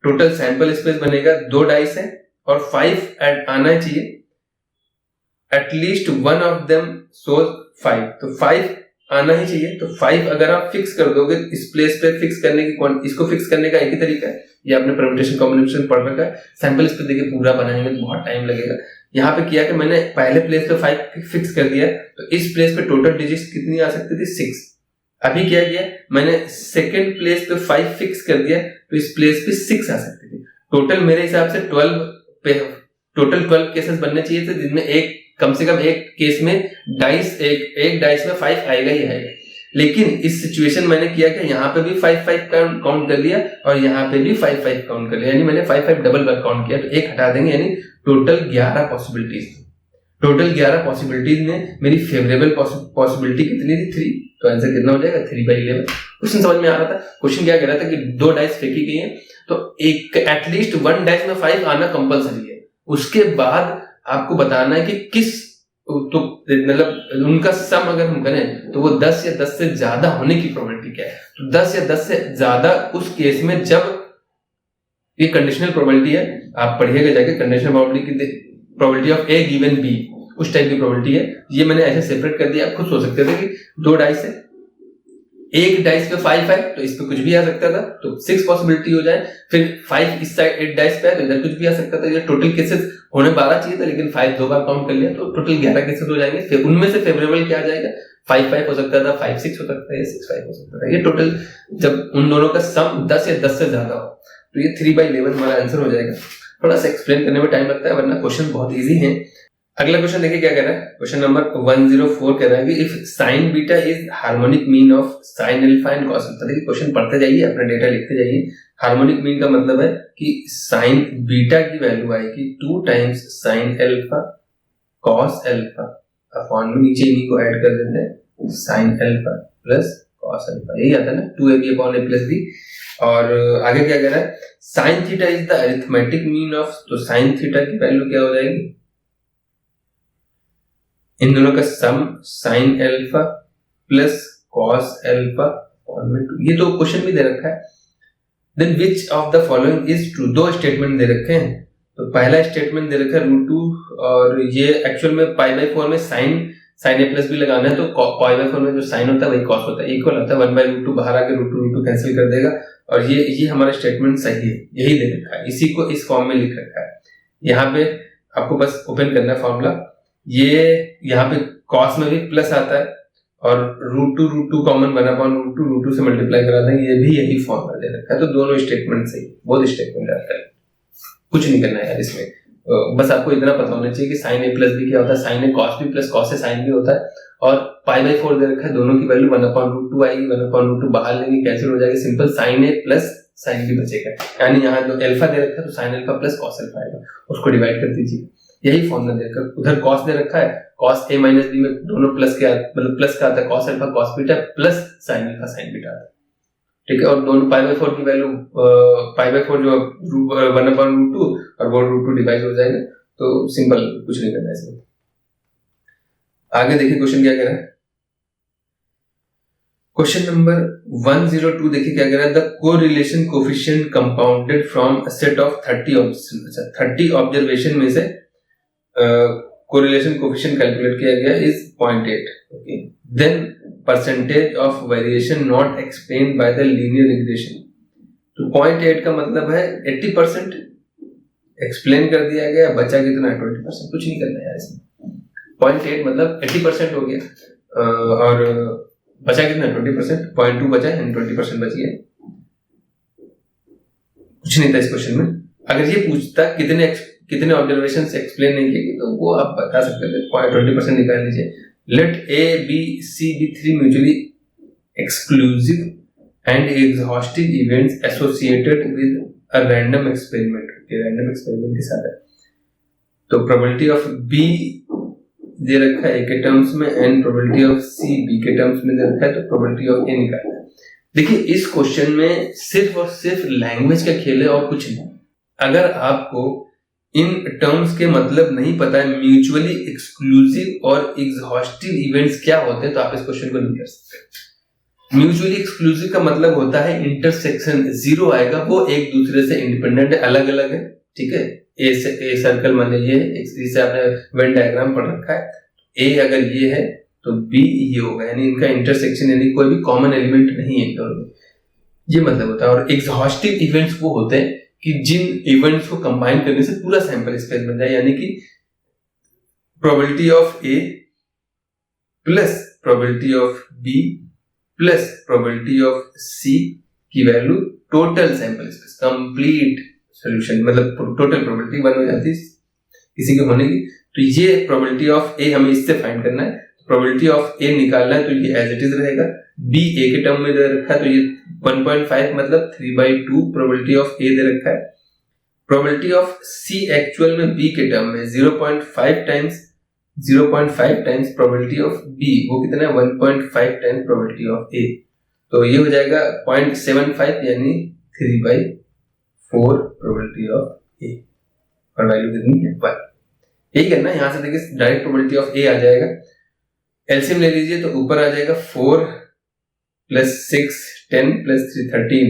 टोटल सैंपल स्पेस बनेगा 2 डाइस है और 5 ऐड आना चाहिए, at least one of them shows 5, तो 5 आना ही चाहिए। तो 5 अगर आप फिक्स कर दोगे इस प्लेस पे, फिक्स करने की इसको फिक्स करने का एक ही तरीका है, ये आपने परम्यूटेशन कॉम्बिनेशन पढ़ रखा है। सैंपल स्पेस देखिए पूरा बनाएंगे तो बहुत टाइम लगेगा। यहाँ पे किया कि मैंने पहले प्लेस पे 5 फिक्स कर दिया, तो इस प्लेस पे टोटल डिजिट्स कितनी आ सकती थी, 6। अभी क्या किया मैंने, सेकेंड प्लेस पे 5 फिक्स कर दिया, तो इस प्लेस पे 6 आ सकती थी। टोटल मेरे हिसाब से 12 केसेस बनने चाहिए थे, जिनमें एक कम से कम एक केस में डाइस एक डाइस में 5 आएगा ही आएगा। लेकिन इस सिचुएशन मैंने किया कि यहाँ पे भी 5 काउंट कर लिया और यहाँ पे भी 5 काउंट कर लिया, यानी मैंने 5 डबल बार काउंट किया, तो एक हटा देंगे, यानी टोटल 11 पॉसिबिलिटीज। टोटल 11 पॉसिबिलिटीज में मेरी फेवरेबल पॉसिबिलिटी कितनी थी, 3। तो आंसर कितना हो जाएगा, 3/11। क्वेश्चन समझ में आ रहा था। क्वेश्चन क्या कह रहा था कि 2 डाइस फेंकी गई है तो एक एटलीस्ट 1 डाइस में 5 आना कंपलसरी है। उसके बाद आपको बताना है कि किस, तो मतलब उनका सम अगर हम करें तो वो 10 या 10 से ज्यादा होने की प्रोबेबिलिटी क्या है। तो 10 या 10 से ज्यादा उस केस में जब ये कंडीशनल प्रोबेबिलिटी है, आप पढ़िएगा जाके, conditional probability of A given B, उस टाइप की प्रोबेबिलिटी है। ये मैंने ऐसे सेपरेट कर दिया, आप खुद सोच सकते थे कि 2 डाइस है, एक डाइस पे 5 है तो इस पे कुछ भी आ सकता था, तो 6 पॉसिबिलिटी हो जाए। फिर 5 इस साइड 8 डाइस पे है तो इधर कुछ भी आ सकता था। ये टोटल केसेस होने 12 चाहिए था, लेकिन 5 2 बार काउंट कर लिया तो टोटल 11 केसेस हो जाएंगे। फिर उनमें से फेवरेबल क्या आ जाएगा, 5 हो सकता था, 5 6 हो सकता है, 6 5 हो सकता था। ये टोटल जब उन दोनों का सम 10 या 10 से ज्यादा हो तो ये 3/11 हमारा आंसर हो जाएगा। थोड़ा सा एक्सप्लेन करने में टाइम लगता है, वरना क्वेश्चन बहुत ईजी है। अगला क्वेश्चन देखिए क्या कह रहा है, क्वेश्चन नंबर 104 कह रहा है कि if sign beta is harmonic mean of sine alpha and cos alpha. देखिए क्वेश्चन पढ़ते जाइए, अपना डेटा लिखते जाइए। हार्मोनिक मीन का मतलब है कि साइन बीटा की वैल्यू आएगी 2 times sine alpha cos alpha upon में, नीचे इन्हीं को ऐड कर देते हैं, sine alpha plus cos alpha, यही आता है ना, 2ab upon a plus b। और आगे क्या कह रहा है, sine theta is the arithmetic mean of, तो साइन थीटा की वैल्यू क्या हो जाएगी, इन दोनों का sum sin alpha plus cos alpha upon में 2, ये तो क्वेश्चन भी दे रखा है। Then which of the following is true, दो स्टेटमेंट दे रखे हैं। तो पहला स्टेटमेंट दे रखा है √2 और ये एक्चुअल में π/4 में sin a प्लस भी लगाना है, तो π/4 में जो sin होता है वही cos होता है, इक्वल आता है 1/√2, बाहर आके √2 कैंसिल कर देगा और ये हमारा स्टेटमेंट सही है, यही दे रखा है, इसी को इस फॉर्म में लिख रखा है। यहाँ पे आपको बस ओपन करना है फॉर्मूला, ये यहाँ पे cos में भी प्लस आता है और √2 कॉमन 1/√2 से मल्टीप्लाई करा देंगे, ये भी यही फॉर्मूला दे रखा है। तो दोनों स्टेटमेंट सही, बोथ स्टेटमेंट आता है, कुछ नहीं करना है यार इसमें, बस आपको इतना पता होना चाहिए कि sin a प्लस भी क्या होता है, sin a cos भी प्लस cos a sin भी होता है और π/4 दे रखा है, दोनों की वैल्यू 1/√2 आएगी, 1/√2 बाहर लेंगे कैंसिल हो जाएगी, simple sin a plus sin b बचेगा, यानी यहाँ जो अल्फा दे रखा है तो sin alpha plus cos alpha आएगा, उसको डिवाइड कर दीजिए, यही फॉर्मूला देकर। उधर cos दे रखा है, cos a माइनस b में दोनों प्लस के मतलब प्लस का आता है, cos alpha cos beta plus sin alpha sin beta आता है, ठीक है। और दोनों π/4 की वैल्यू π/4 जो 1/√2 और वो √2 डिवाइड हो जाएगा, तो सिंपल, कुछ नहीं करना है इसमें। आगे देखिए क्वेश्चन क्या कह रहा है, क्वेश्चन नंबर 102 देखिए क्या कह रहा है, the correlation coefficient compounded from a set of 30 observation, अच्छा 30 ऑब्जर्वेशन में से कोरिलेशन कोफिशिएंट कैलकुलेट किया गया is 0.8, okay. Then percentage of variation not explained by the linear regression, तो 0.8 का मतलब है 80% एक्सप्लेन कर दिया गया, बचा कितना है 20%, कुछ नहीं करना है यार इसमें। 0.8 मतलब 80% हो गया और बचा कितना 20%, 0.2 बचा है, 20% बच गया, कुछ नहीं था इस क्वेश्चन में। अगर ये पूछता कितने ऑब्जर्वेशन से एक्सप्लेन नहीं किए तो वो आप बता सकते थे, 20% निकाल लीजिए। Let A, B, C be 3 mutually exclusive and exhaustive events associated with a random experiment, random experiment के साथ है। तो प्रोबेबिलिटी ऑफ B दे रखा है A के टर्म्स में and probability of C B के टर्म्स में दे रखा है, तो प्रोबेबिलिटी ऑफ A निकालना है। देखिए इस क्वेश्चन में सिर्फ और सिर्फ लैंग्वेज का खेल है और कुछ नहीं। अगर आपको इन टर्म्स के मतलब नहीं पता है, म्यूचुअली एक्सक्लूसिव और एग्जॉस्टिव इवेंट्स क्या होते हैं, तो आप इस क्वेश्चन को नहीं कर सकते। म्यूचुअली एक्सक्लूसिव का मतलब होता है इंटरसेक्शन, जीरो आएगा, वो एक दूसरे से इंडिपेंडेंट है, अलग अलग है, ठीक है। ए सर्कल मान लीजिए, जिसे आपने वेन डायग्राम पढ़ रखा है, ए अगर ये है तो बी ये होगा, यानी इनका इंटरसेक्शन, यानी कोई भी कॉमन एलिमेंट नहीं है इनका, ये मतलब होता है। और एग्जॉस्टिव इवेंट्स वो होते हैं कि जिन इवेंट्स को कंबाइन करने से पूरा सैंपल स्पेस बन जाए, यानी कि probability of A plus probability of B plus probability of C की value total sample space, complete solution, मतलब टोटल प्रोबेबिलिटी 1 हो जाती है किसी के होने की। तो ये प्रोबेबिलिटी ऑफ ए हमें इससे फाइंड करना है, प्रोबेबिलिटी ऑफ ए निकालना है, तो ये एज इट इज रहेगा। बी ए के टर्म में दे रखा है, तो ये 1.5 मतलब 3/2 प्रोबेबिलिटी ऑफ ए दे रखा है। प्रोबेबिलिटी ऑफ सी एक्चुअल में बी के टर्म में 0.5 टाइम्स प्रोबेबिलिटी ऑफ बी, वो कितना है 1.5 टाइम्स प्रोबेबिलिटी ऑफ ए, तो ये हो जाएगा 0.75 यानी 3/4 प्रोबेबिलिटी ऑफ ए, और वैल्यू कितनी है 1। यही करना है, यहां से देखिए डायरेक्ट प्रोबेबिलिटी ऑफ ए आ जाएगा, एलसीएम ले लीजिए तो ऊपर आ जाएगा 4 + 6 10 + 3 13,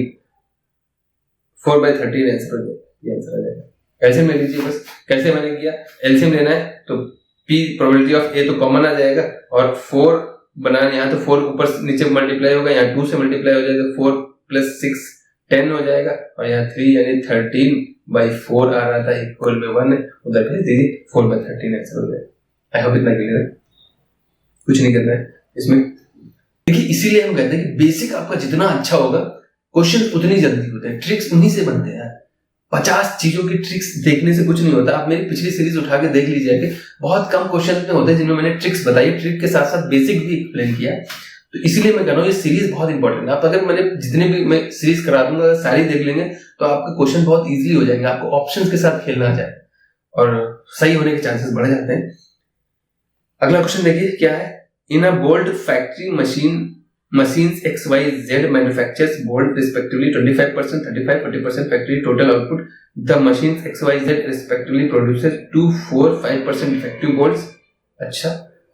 4/13 आंसर हो जाएगा, ये आंसर आ जाएगा। एलसीएम ले लीजिए, बस कैसे मैंने किया, एलसीएम लेना है तो p प्रोबेबिलिटी ऑफ a तो कॉमन आ जाएगा और 4 बनाना, यहाँ तो 4 ऊपर नीचे मल्टीप्लाई होगा, यहाँ 2 से मल्टीप्लाई हो जाएगा, 4 + 6 10 हो जाएगा और यहाँ 3 यानी 13/4 आ रहा था, इक्वल में 1 है, उधर भेज दीजिए, 4/13 आंसर हो जाएगा। आई होप इतना क्लियर है, कुछ नहीं करना है इसमें। देखिए इसीलिए हम कहते हैं कि बेसिक आपका जितना अच्छा होगा, क्वेश्चन उतनी जल्दी होते हैं, ट्रिक्स उन्हीं से बनते हैं। 50 चीजों की ट्रिक्स देखने से कुछ नहीं होता। आप मेरी पिछली सीरीज उठा के देख लीजिए कि बहुत कम क्वेश्चन में होते हैं जिनमें मैंने ट्रिक्स बताई, ट्रिक के साथ साथ बेसिक भी एक्सप्लेन किया। तो इसलिए मैं कह रहा हूँ ये सीरीज बहुत इंपॉर्टेंट है। आप अगर मैंने जितने भी मैं सीरीज करा दूंगा, अगर सारी देख लेंगे तो आपका क्वेश्चन बहुत इजीली हो जाएंगे, आपको ऑप्शंस के साथ खेलना आ जाए और सही होने के चांसेस बढ़ जाते हैं। अगला क्वेश्चन देखिए क्या है, in a bolt factory machines XYZ manufactures bolt respectively 25%, 35%, 40% factory total output. The machines XYZ respectively produces 2, 4, 5% defective bolts. अच्छा,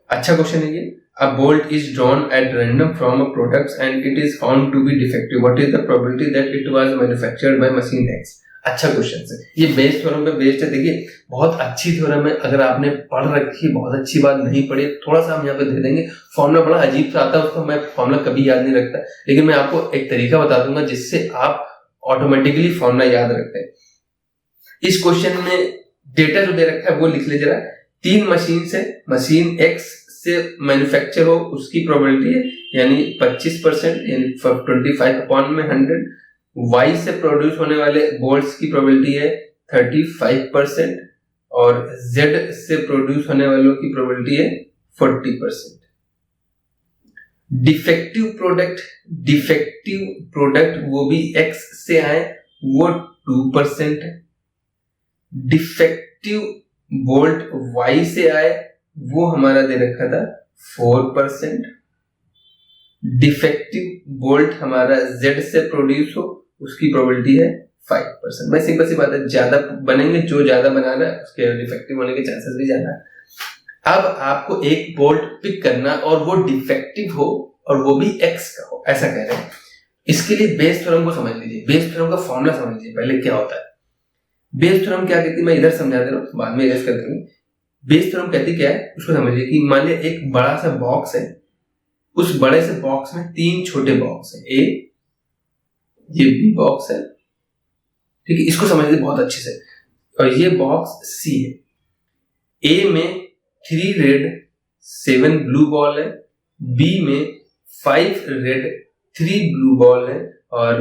अच्छा क्वेश्चन है ये। A bolt is drawn at random from a product and it is found to be defective. What is the probability that it was manufactured by machine X? अच्छा question है ये, Bayes theorem पे based है। देखिए बहुत अच्छी theorem है, अगर आपने पढ़ रखी बहुत अच्छी बात, नहीं पढ़ी थोड़ा सा हम यहाँ पे दे देंगे। फॉर्मूला बड़ा अजीब सा आता है, उसको मैं फॉर्मूला कभी याद नहीं रखता, लेकिन मैं आपको एक तरीका बता दूंगा जिससे आप ऑटोमेटिकली फॉर्मूला याद रखते हैं। इस क्वेश्चन में डेटा जो दे रखा है वो लिख ले जरा। 3 मशीन से, मशीन X से मैन्युफैक्चर हो उसकी प्रोबेबिलिटी है यानी 25% यानी 25/100। Y से प्रोड्यूस होने वाले बोल्ट्स की प्रोबेबिलिटी है 35% और Z से प्रोड्यूस होने वालों की प्रोबेबिलिटी है 40%। डिफेक्टिव प्रोडक्ट वो भी X से आए वो 2% है। डिफेक्टिव बोल्ट Y से आए वो हमारा दे रखा था 4%। डिफेक्टिव बोल्ट हमारा Z से प्रोड्यूस हो उसकी प्रोबेबिलिटी है 5%। मैं सिंपल सी बात है, ज्यादा बनेंगे, जो ज्यादा बनाना है उसके डिफेक्टिव होने के चांसेस भी ज्यादा है। अब आपको एक बोल्ट पिक करना और वो डिफेक्टिव हो और वो भी X का हो, ऐसा कह रहे हैं। इसके लिए बेस थ्योरम को समझ लीजिए, बेस थ्योरम का फॉर्मूला समझ लीजिए पहले क्या होता है। बेस थ्योरम क्या कहती है, मैं इधर समझा दे रहा हूँ, बाद में इरेज कर दूंगी। बेस थ्योरम कहती क्या है उसको समझिए कि मान लिया एक बड़ा सा बॉक्स है, उस बड़े से बॉक्स में 3 छोटे बॉक्स हैं, ए, ये बी बॉक्स है, ठीक है, इसको समझ लीजिए बहुत अच्छे से। और ये बॉक्स सी है। ए में 3 रेड 7 ब्लू बॉल है, बी में 5 रेड 3 ब्लू बॉल है और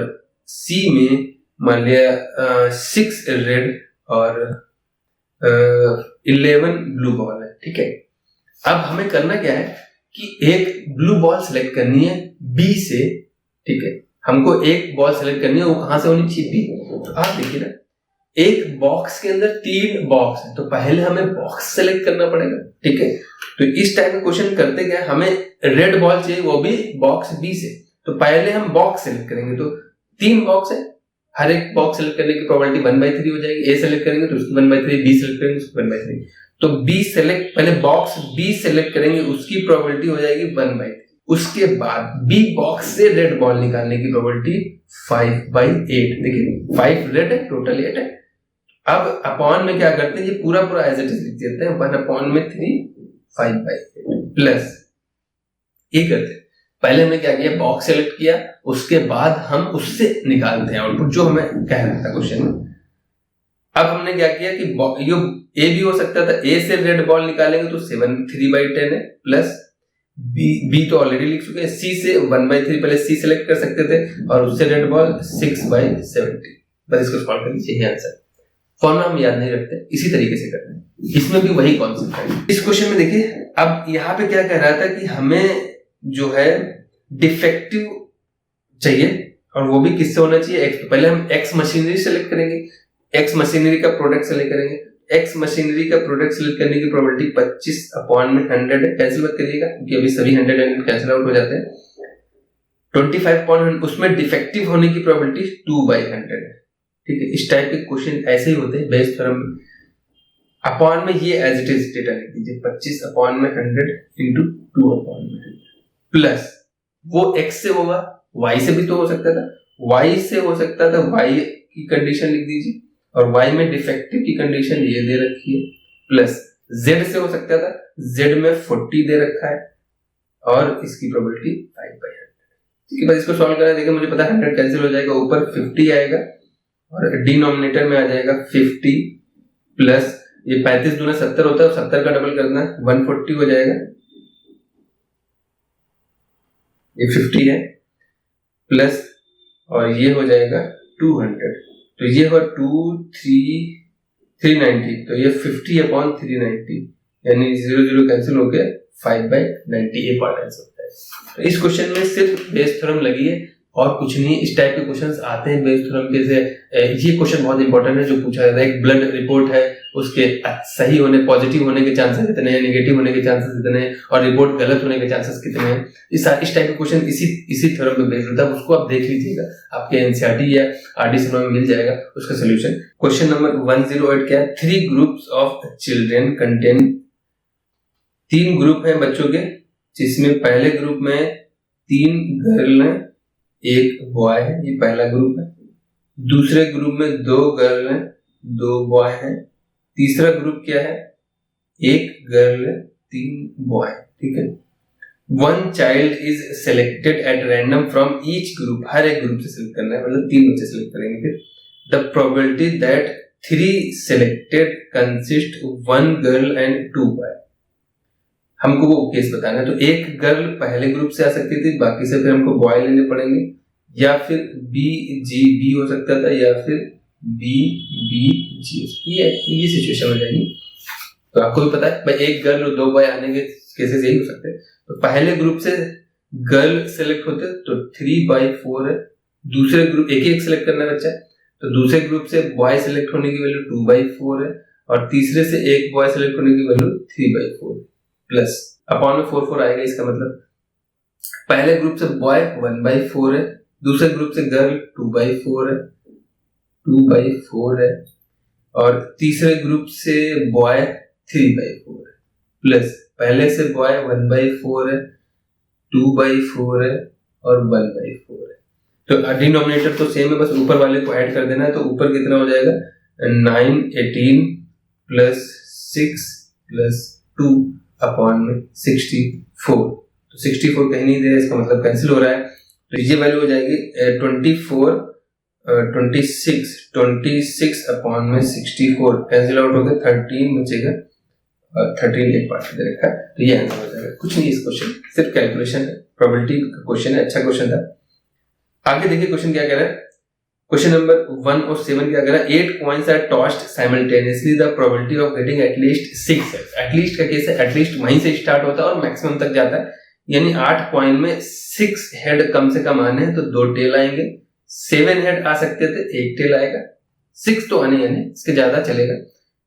सी में मान लिया 6 रेड और 11 ब्लू बॉल है, ठीक है। अब हमें करना क्या है कि एक ब्लू बॉल सिलेक्ट करनी है बी से, ठीक है, हमको एक बॉल सिलेक्ट करनी है, वो कहां से होनी चाहिए, बी। तो आप देखिए ना, एक बॉक्स के अंदर 3 बॉक्स है, तो पहले हमें बॉक्स सेलेक्ट करना पड़ेगा, ठीक है। तो इस टाइप का क्वेश्चन करते क्या, हमें रेड बॉल चाहिए वो भी बॉक्स बी से, तो पहले हम बॉक्स सेलेक्ट करेंगे। तो 3 बॉक्स है, हर एक बॉक्स सेलेक्ट करने की प्रोबेबिलिटी 1/3 हो जाएगी। ए सेलेक्ट करेंगे तो उसकी 1/3, बी सेलेक्ट करेंगे उसकी 1/3। तो बी सेलेक्ट, पहले बॉक्स बी सेलेक्ट करेंगे उसकी प्रोबेबिलिटी हो जाएगी 1/3। उसके बाद बी बॉक्स से रेड बॉल निकालने की प्रोबेबिलिटी 5/8। देखिए 5 रेड है, टोटल 8 है। अब अपॉन में क्या करते हैं, ये पूरा एज इट इज लिख देते हैं, 1/3 5/8 प्लस ये करते हैं। पहले हमने क्या किया, बॉक्स सेलेक्ट किया, उसके बाद हम उससे निकालते हैं आउटपुट जो हमें कह रहा था क्वेश्चन में। अब हमने क्या किया कि ये ए भी हो सकता था, ए से रेड बॉल निकालेंगे तो 3/10 है प्लस बी तो ऑलरेडी लिख चुके हैं, सी से 1/3 पहले सी सेलेक्ट कर सकते थे और उससे रेड बॉल 6/70। बस इसको सॉल्व कर लीजिए, यही आंसर। फॉर्मूला हम याद नहीं रखते, इसी तरीके से करते हैं। इसमें भी वही कॉन्सेप्ट है। इस क्वेश्चन में देखिए, अब यहाँ पे क्या कह रहा था कि हमें जो है डिफेक्टिव चाहिए और वो भी किससे होना चाहिए, एक्स। तो पहले हम एक्स मशीनरी सेलेक्ट करेंगे, एक्स मशीनरी का प्रोडक्ट सेलेक्ट करेंगे। एक्स मशीनरी का प्रोडक्ट सेलेक्ट करने की प्रोबेबिलिटी 25/100 है, कैंसिल मत करिएगा क्योंकि अभी सभी 100 कैंसिल आउट हो जाते हैं। 25/100 उसमें डिफेक्टिव होने की प्रोबेबिलिटी 2/100 है, ठीक है। इस टाइप के क्वेश्चन ऐसे ही होते हैं बेस थ्योरम में। अपॉन में ये एज इट इज डेटा लिख दीजिए, 25/100 इंटू 2/100 प्लस वो x से होगा, y से भी तो हो सकता था, y से हो सकता था, y की कंडीशन लिख दीजिए और y में डिफेक्टिव की कंडीशन ये दे रखी है, प्लस z से हो सकता था, z में 40 दे रखा है और इसकी प्रोबेबिलिटी 5/100। ठीक है, बस इसको सॉल्व करना। देखिए मुझे पता है 100 कैंसिल हो जाएगा, ऊपर 50 आएगा और डिनोमिनेटर में आ जाएगा 50 प्लस ये 35 दूना 70 होता है, 70 का डबल करना है 140 हो जाएगा, ये 50 है प्लस और ये हो जाएगा 200, तो ये हो 390, तो ये 50/390 यानी 0 कैंसिल हो गया 5/90 ये पार्ट आंसर होता है। तो इस क्वेश्चन में सिर्फ बेस थ्योरम लगी है और कुछ नहीं। इस टाइप के क्वेश्चंस आते हैं बेस थ्योरम के से। ये क्वेश्चन बहुत इंपॉर्टेंट है जो पूछा जाता है, एक ब्लड रिपोर्ट है, उसके सही होने, पॉजिटिव होने के चांसेस कितने हैं, नेगेटिव होने के चांसेस कितने हैं और रिपोर्ट गलत होने के चांसेस कितने हैं। इस टाइप के क्वेश्चन इसी थ्योरम पे बेस्ड होता है, उसको आप देख लीजिएगा, आपके एनसीईआरटी या आरडीसी में मिल जाएगा उसका सोल्यूशन। क्वेश्चन नंबर 108 क्या है, 3 groups of children contain 3 group हैं बच्चों के, जिसमें पहले ग्रुप में 3 गर्ल हैं 1 बॉय है, ये पहला ग्रुप है। दूसरे ग्रुप में 2 गर्ल हैं 2 बॉय हैं। तीसरा ग्रुप क्या है, 1 गर्ल है 3 बॉय, ठीक है। 1 child is selected at random from each group, हर एक ग्रुप से सिलेक्ट करना है, मतलब 3 बच्चे सिलेक्ट करेंगे। फिर the probability that 3 selected consist 1 girl and 2 boy, हमको वो केस बताना है। तो 1 गर्ल पहले ग्रुप से आ सकती थी, बाकी से फिर हमको बॉय लेने पड़ेंगे, या फिर बी हो सकता था, या फिर बी जी, ये सिचुएशन हो जाएगी। तो आपको भी पता है भाई 1 गर्ल और 2 बॉय आने के केसेस यही हो सकते हैं। तो पहले ग्रुप से गर्ल सेलेक्ट होते तो 3/4 है। दूसरे ग्रुप एक सेलेक्ट करना है बच्चा, तो दूसरे ग्रुप से बॉय सेलेक्ट होने की वैल्यू 2/4 है, और तीसरे से 1 बॉय सेलेक्ट होने की वैल्यू 3/4 प्लस अपॉन में 4 आएगा। इसका मतलब पहले ग्रुप से बॉय 1/4 है, दूसरे ग्रुप से गर्ल 2/4 है, और तीसरे ग्रुप से बॉय 3/4 है, प्लस पहले से बॉय 1/4 है, 2/4 है और 1/4 है। तो डिनोमिनेटर तो सेम है, बस ऊपर वाले को ऐड कर देना है। तो ऊपर कितना हो जाएगा 9 18 प्लस 6 प्लस 2 अपॉन में 64। तो 64 कहीं नहीं दे रहा, इसका मतलब कैंसिल हो रहा है। तो ये वैल्यू हो जाएगी 26 अपॉन में 64 कैंसिल आउट हो गया, 13 बचेगा, और 13 एक पार्ट दे रखा है। तो ये आंसर हो जाएगा। कुछ नहीं, इस क्वेश्चन सिर्फ कैलकुलेशन है, प्रोबेबिलिटी का क्वेश्चन है, अच्छा क्वेश्चन था। आगे देखिए क्वेश्चन क्या कह रहा है। क्वेश्चन नंबर 1 और 7 क्या कह रहा है, 8 coins are tossed simultaneously, the probability of getting at least 6 heads। At least का केस है, एटलीस्ट वहीं से स्टार्ट होता है और मैक्सिमम तक जाता है, यानी 8 कॉइन में 6 हेड कम से कम आने हैं तो 2 टेल आएंगे। 7 हेड आ सकते थे, 1 टेल आएगा। 6 तो आने यानी इसके ज्यादा चलेगा,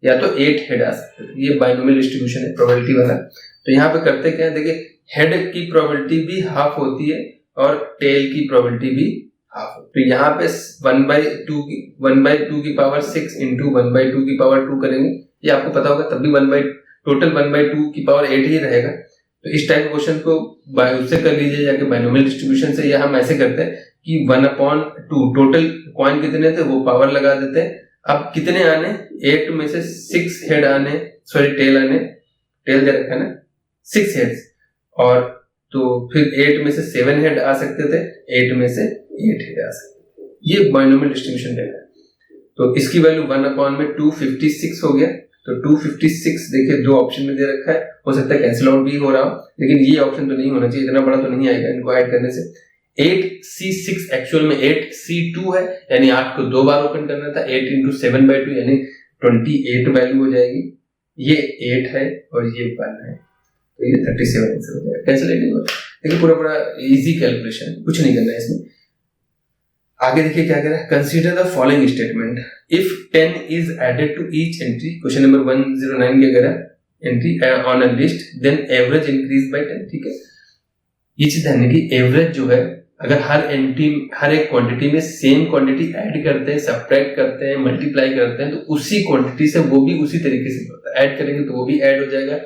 या तो 8 हेड आ सकते थे। ये बाइनोमियल डिस्ट्रीब्यूशन है प्रोबेबिलिटी वाला। तो यहाँ पे करते क्या है, देखिए हेड की प्रोबेबिलिटी भी हाफ होती है और टेल की प्रोबेबिलिटी भी हाफ होती है। तो यहाँ पे 1/2 की पावर 6 इंटू 1/2 की पावर 2 करेंगे, ये आपको पता होगा, तब भी टोटल 1/2 की पावर 8 ही रहेगा। तो इस टाइप क्वेश्चन को उससे कर लीजिए जाके बाइनोमियल डिस्ट्रीब्यूशन से, या हम ऐसे करते हैं कि 1/2 टोटल कॉइन कितने थे वो पावर लगा देते हैं। अब कितने आने, 8 में से 6 हेड आने, सॉरी टेल आने, टेल दे रखा है ना 6 हेड्स, और तो फिर 8 में से 7 हेड आ सकते थे, 8 में से 8 हेड आ सकते थे। ये बाइनोमियल डिस्ट्रीब्यूशन कहता है। तो इसकी वैल्यू 1/256 हो गया। तो 256 देखिए 2 ऑप्शन में दे रखा है, हो सकता है कैंसिल आउट भी हो रहा हो, लेकिन ये ऑप्शन तो नहीं होना चाहिए, इतना बड़ा तो नहीं आएगा इनको ऐड करने से। 8C6 एक्चुअल में 8C2 है, यानी 8 को 2 बार ओपन करना था, 8 इंटू 7/2 यानी 28 वैल्यू हो जाएगी। ये 8 है और ये 1 है, तो ये 37 आंसर हो जाएगा। कैंसिल नहीं होगा, देखिए पूरा इजी कैलकुलेशन, कुछ नहीं करना है इसमें। आगे देखिए क्या कह रहा है, consider the following statement, if 10 is added to each entry, question number 109 क्या कह रहा है, entry on a list then average increase by 10, ठीक है। ये चीज ध्यान रखिए, एवरेज जो है अगर हर एक क्वांटिटी में सेम क्वांटिटी ऐड करते हैं, सब्ट्रैक्ट करते हैं, मल्टीप्लाई करते हैं, तो उसी क्वांटिटी से वो भी उसी तरीके से होता है। ऐड करेंगे तो वो भी ऐड हो जाएगा,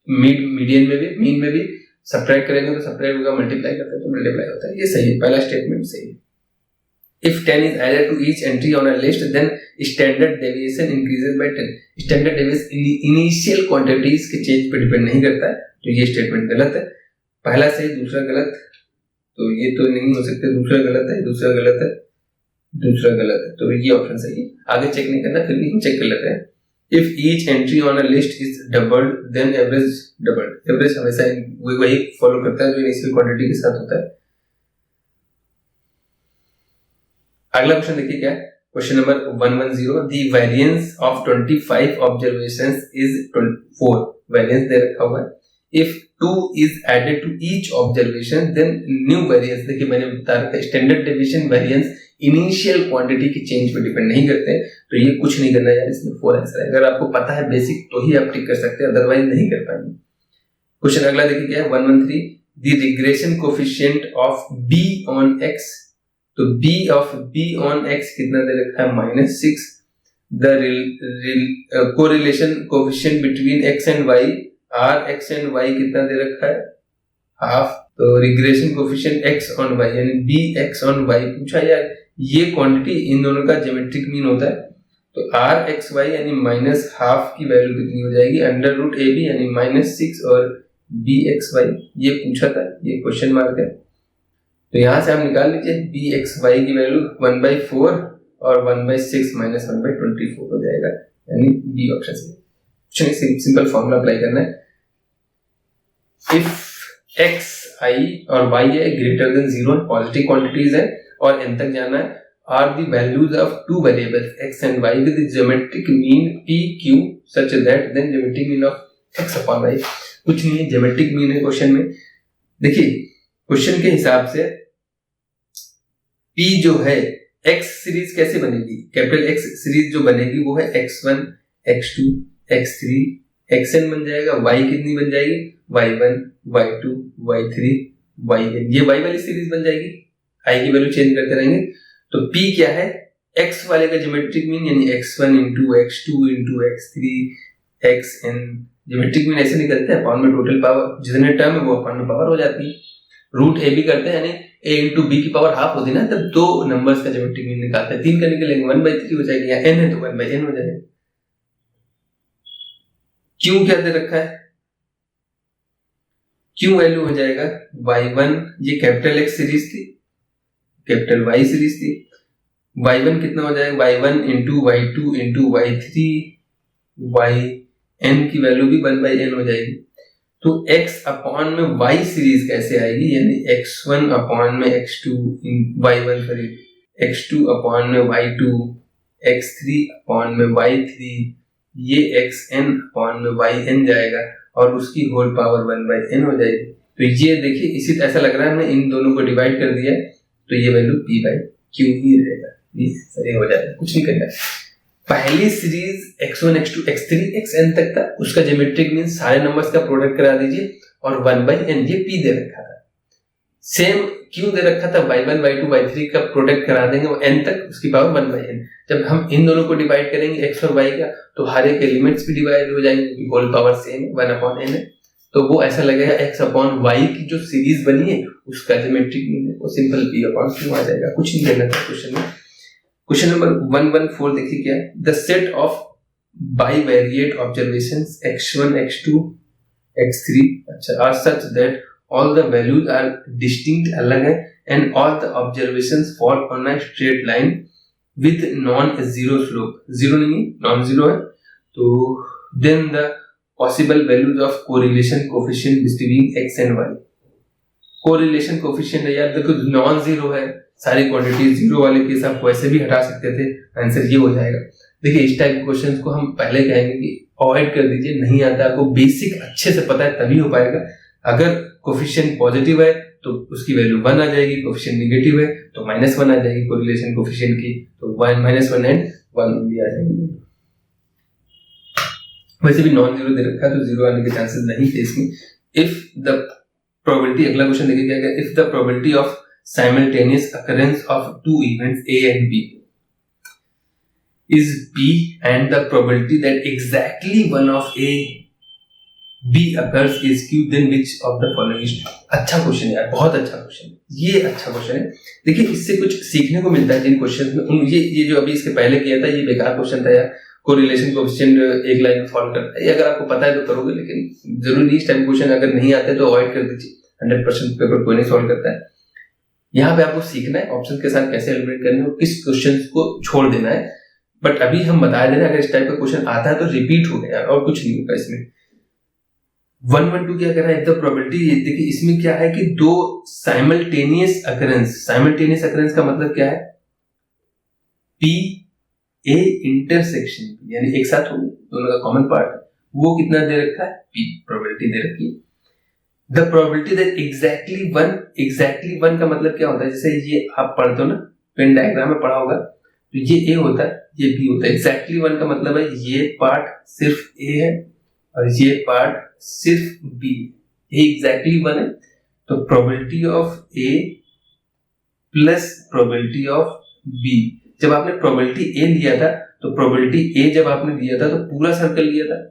मीडियन में भी, मीन में भी, सब्ट्रैक्ट करेंगे तो सब्ट्रैक्ट होगा, मल्टीप्लाई करते हैं तो मल्टीप्लाई होता है। ये सही है, पहला स्टेटमेंट सही है। If 10 is added to each entry on a list, then standard deviation increases by 10। Standard deviation initial quantities के चेंज पे डिपेंड नहीं करता है, तो ये स्टेटमेंट गलत है। पहला सही, दूसरा गलत, तो ये तो नहीं हो सकते, दूसरा गलत है, दूसरा गलत है, दूसरा गलत है, तो ये ऑप्शन सही है। आगे चेक नहीं करना, फिर भी हम चेक कर लेते हैं। If each entry on a list is doubled, then average doubled। Average हमेशा वही फॉलो करता है जो इनिशियल क्वांटिटी के साथ होता है। अगला क्वेश्चन देखिए क्या है, question number 110, the variance of 25 observations is 4। Variance दे रखा हुआ है। If 2 is added to each observation then new variance, देखिए मैंने बता रखा है standard deviation variance initial quantity की चेंज पे डिपेंड नहीं करते हैं, तो ये कुछ नहीं करना यार, इसमें 4 आंसर है। अगर आपको पता है बेसिक तो ही आप टिक कर सकते हैं, अदरवाइज नहीं कर पाएंगे। क्वेश्चन अगला देखिए क्या है, 113, the regression coefficient of b on x, तो b ऑन x कितना दे रखा है -6। The correlation coefficient between x and y R X and Y कितना दे रखा है, हाफ। तो regression coefficient X on Y यानी बी एक्स ऑन वाई पूछा यार, ये क्वांटिटी इन दोनों का ज्योमेट्रिक मीन होता है। तो आर एक्स वाई यानी माइनस हाफ की वैल्यू कितनी हो जाएगी, अंडर रूट ए बी यानी -6 और बी एक्स वाई, ये पूछा था, ये क्वेश्चन मार्क है। तो यहां से आप निकाल लीजिए बी एक्स वाई की वैल्यू 1/4 और 1/6 माइनस 1/24 हो जाएगा, यानी बी ऑप्शन से। सिंपल फॉर्मूला अप्लाई करना है। इफ एक्स आई और वाई है ग्रेटर देन 0 पॉजिटिव क्वांटिटीज है और n तक जाना है, are the values of two variables x and y with the geometric mean p q such that then geometric mean of x upon y। कुछ नहीं है, geometric mean है question में। देखिए क्वेश्चन के हिसाब से p जो है x सीरीज कैसे बनेगी, कैपिटल X सीरीज जो बनेगी वो है x1 x2 x3 xn बन जाएगा, y कितनी बन जाएगी y1 y2 y3 yn, ये y वाली सीरीज बन जाएगी, i की वैल्यू चेंज करते रहेंगे। तो p क्या है, x वाले का ज्योमेट्रिक मीन यानी x1 into x2 into x3 xn, geometric mean ऐसे निकलते हैं अपॉन में टोटल पावर, जितने टर्म है वो अपॉन में पावर हो जाती है। रूट ए बी करते हैं यानी a into b की पावर हाफ होती है ना, तब दो नंबर्स का ज्योमेट्रिक मीन निकालते हैं, 3 का निकलेंगे 1/3 हो जाएगी, या n है तो 1/n हो जाएगा। q क्या दे रखा है, q वैल्यू हो जाएगा y1, ये कैपिटल X सीरीज थी, कैपिटल Y सीरीज थी, y1 कितना हो जाएगा y1 into y2 into y3 yn की वैल्यू भी 1/n हो जाएगी। तो x अपॉन में y सीरीज कैसे आएगी, यानी x1 अपॉन में x2 y1 sorry x2 upon में y2 x3 अपॉन में y3, ये xn अपॉन में yn जाएगा और उसकी होल पावर 1/n हो जाएगी। तो ये देखिए इसी ऐसा लग रहा है हमने इन दोनों को डिवाइड कर दिया, तो ये वैल्यू p बाई क्यू ही रहेगा, ये सही हो जाएगा, कुछ नहीं करना। पहली series x1 x2 x3 xn तक था, उसका ज्योमेट्रिक मीन सारे नंबर्स का प्रोडक्ट करा दीजिए और 1/n, ये p दे रखा था। सेम q दे रखा था, y1 y2 y3 का प्रोडक्ट करा देंगे वो n तक, उसकी पावर 1/n। जब हम इन दोनों को डिवाइड करेंगे x और y का, तो हर एक एलिमेंट्स भी डिवाइड हो जाएंगे, होल पावर सेम 1/n है, तो वो ऐसा लगेगा x अपॉन y की जो सीरीज बनी है उसका ज्योमेट्रिक मीन है वो सिंपल p अपॉन q आ जाएगा, कुछ नहीं करना था क्वेश्चन में। क्वेश्चन नंबर 114 देखिए क्या है, the set of bivariate observations x1 x2 x3 अच्छा are such that all the values are distinct अलग है and all the observations fall on a straight line with non zero slope, zero नहीं non zero है, तो then the possible values of correlation coefficient between x and y। Correlation coefficient है यार, देखो non zero है, सारी quantity zero वाले case आप वैसे भी हटा सकते थे, आंसर ये हो जाएगा। देखिए इस टाइप के क्वेश्चंस को हम पहले कहेंगे कि अवॉइड कर दीजिए, नहीं आता आपको, बेसिक अच्छे से पता है तभी हो पाएगा। अगर कोएफिशिएंट पॉजिटिव है तो उसकी वैल्यू 1 आ जाएगी, कोएफिशिएंट नेगेटिव है तो -1 आ जाएगी कोरिलेशन कोएफिशिएंट की, तो 1 -1 एंड 1 भी आ जाएगी। वैसे भी नॉन जीरो दे रखा है तो जीरो आने के चांसेस नहीं थे इसमें। इफ द प्रोबेबिलिटी, अगला क्वेश्चन देखिए क्या है, if the probability of simultaneous occurrence of two events A and B is B and the probability that exactly one of A B occurs is Q, then which of the following is true। अच्छा question है यार, बहुत अच्छा question है, ये अच्छा question है। देखिए इससे कुछ सीखने को मिलता है जिन क्वेश्चन में, ये जो अभी इसके पहले किया था ये बेकार क्वेश्चन था यार, कोरिलेशन कोएफिशिएंट एक लाइन में फॉलो करता है, ये अगर आपको पता है तो करोगे, लेकिन जरूरी नहीं, इस टाइप क्वेश्चन अगर नहीं आते तो अवॉइड कर दीजिए, 100% पेपर कोई नहीं सॉल्व करता है। यहाँ पे आपको सीखना है ऑप्शन के साथ कैसे एलिमिनेट करना है और किस क्वेश्चन को छोड़ देना है, बट अभी हम बता दे रहे हैं अगर इस टाइप का क्वेश्चन आता है तो रिपीट हो गया और कुछ नहीं होगा इसमें। 112 क्या कर रहा है, द प्रोबेबिलिटी, देखिए इसमें क्या है कि दो साइमल्टेनियस अकरेंस का मतलब क्या है, पी ए इंटरसेक्शन यानी एक साथ हो दोनों का कॉमन पार्ट, वो कितना दे रखा है, पी प्रोबेबिलिटी दे रखी है। The probability that exactly one का मतलब क्या होता है, जैसे ये आप पढ़ते हो ना पेन डायग्राम में पढ़ा होगा, तो ये A होता है ये B होता है। exactly one का मतलब है ये पार्ट सिर्फ A है और ये पार्ट सिर्फ B, ये exactly one है, तो probability of A plus probability of B, जब आपने probability A लिया था तो probability A जब आपने दिया था तो पूरा सर्कल लिया था,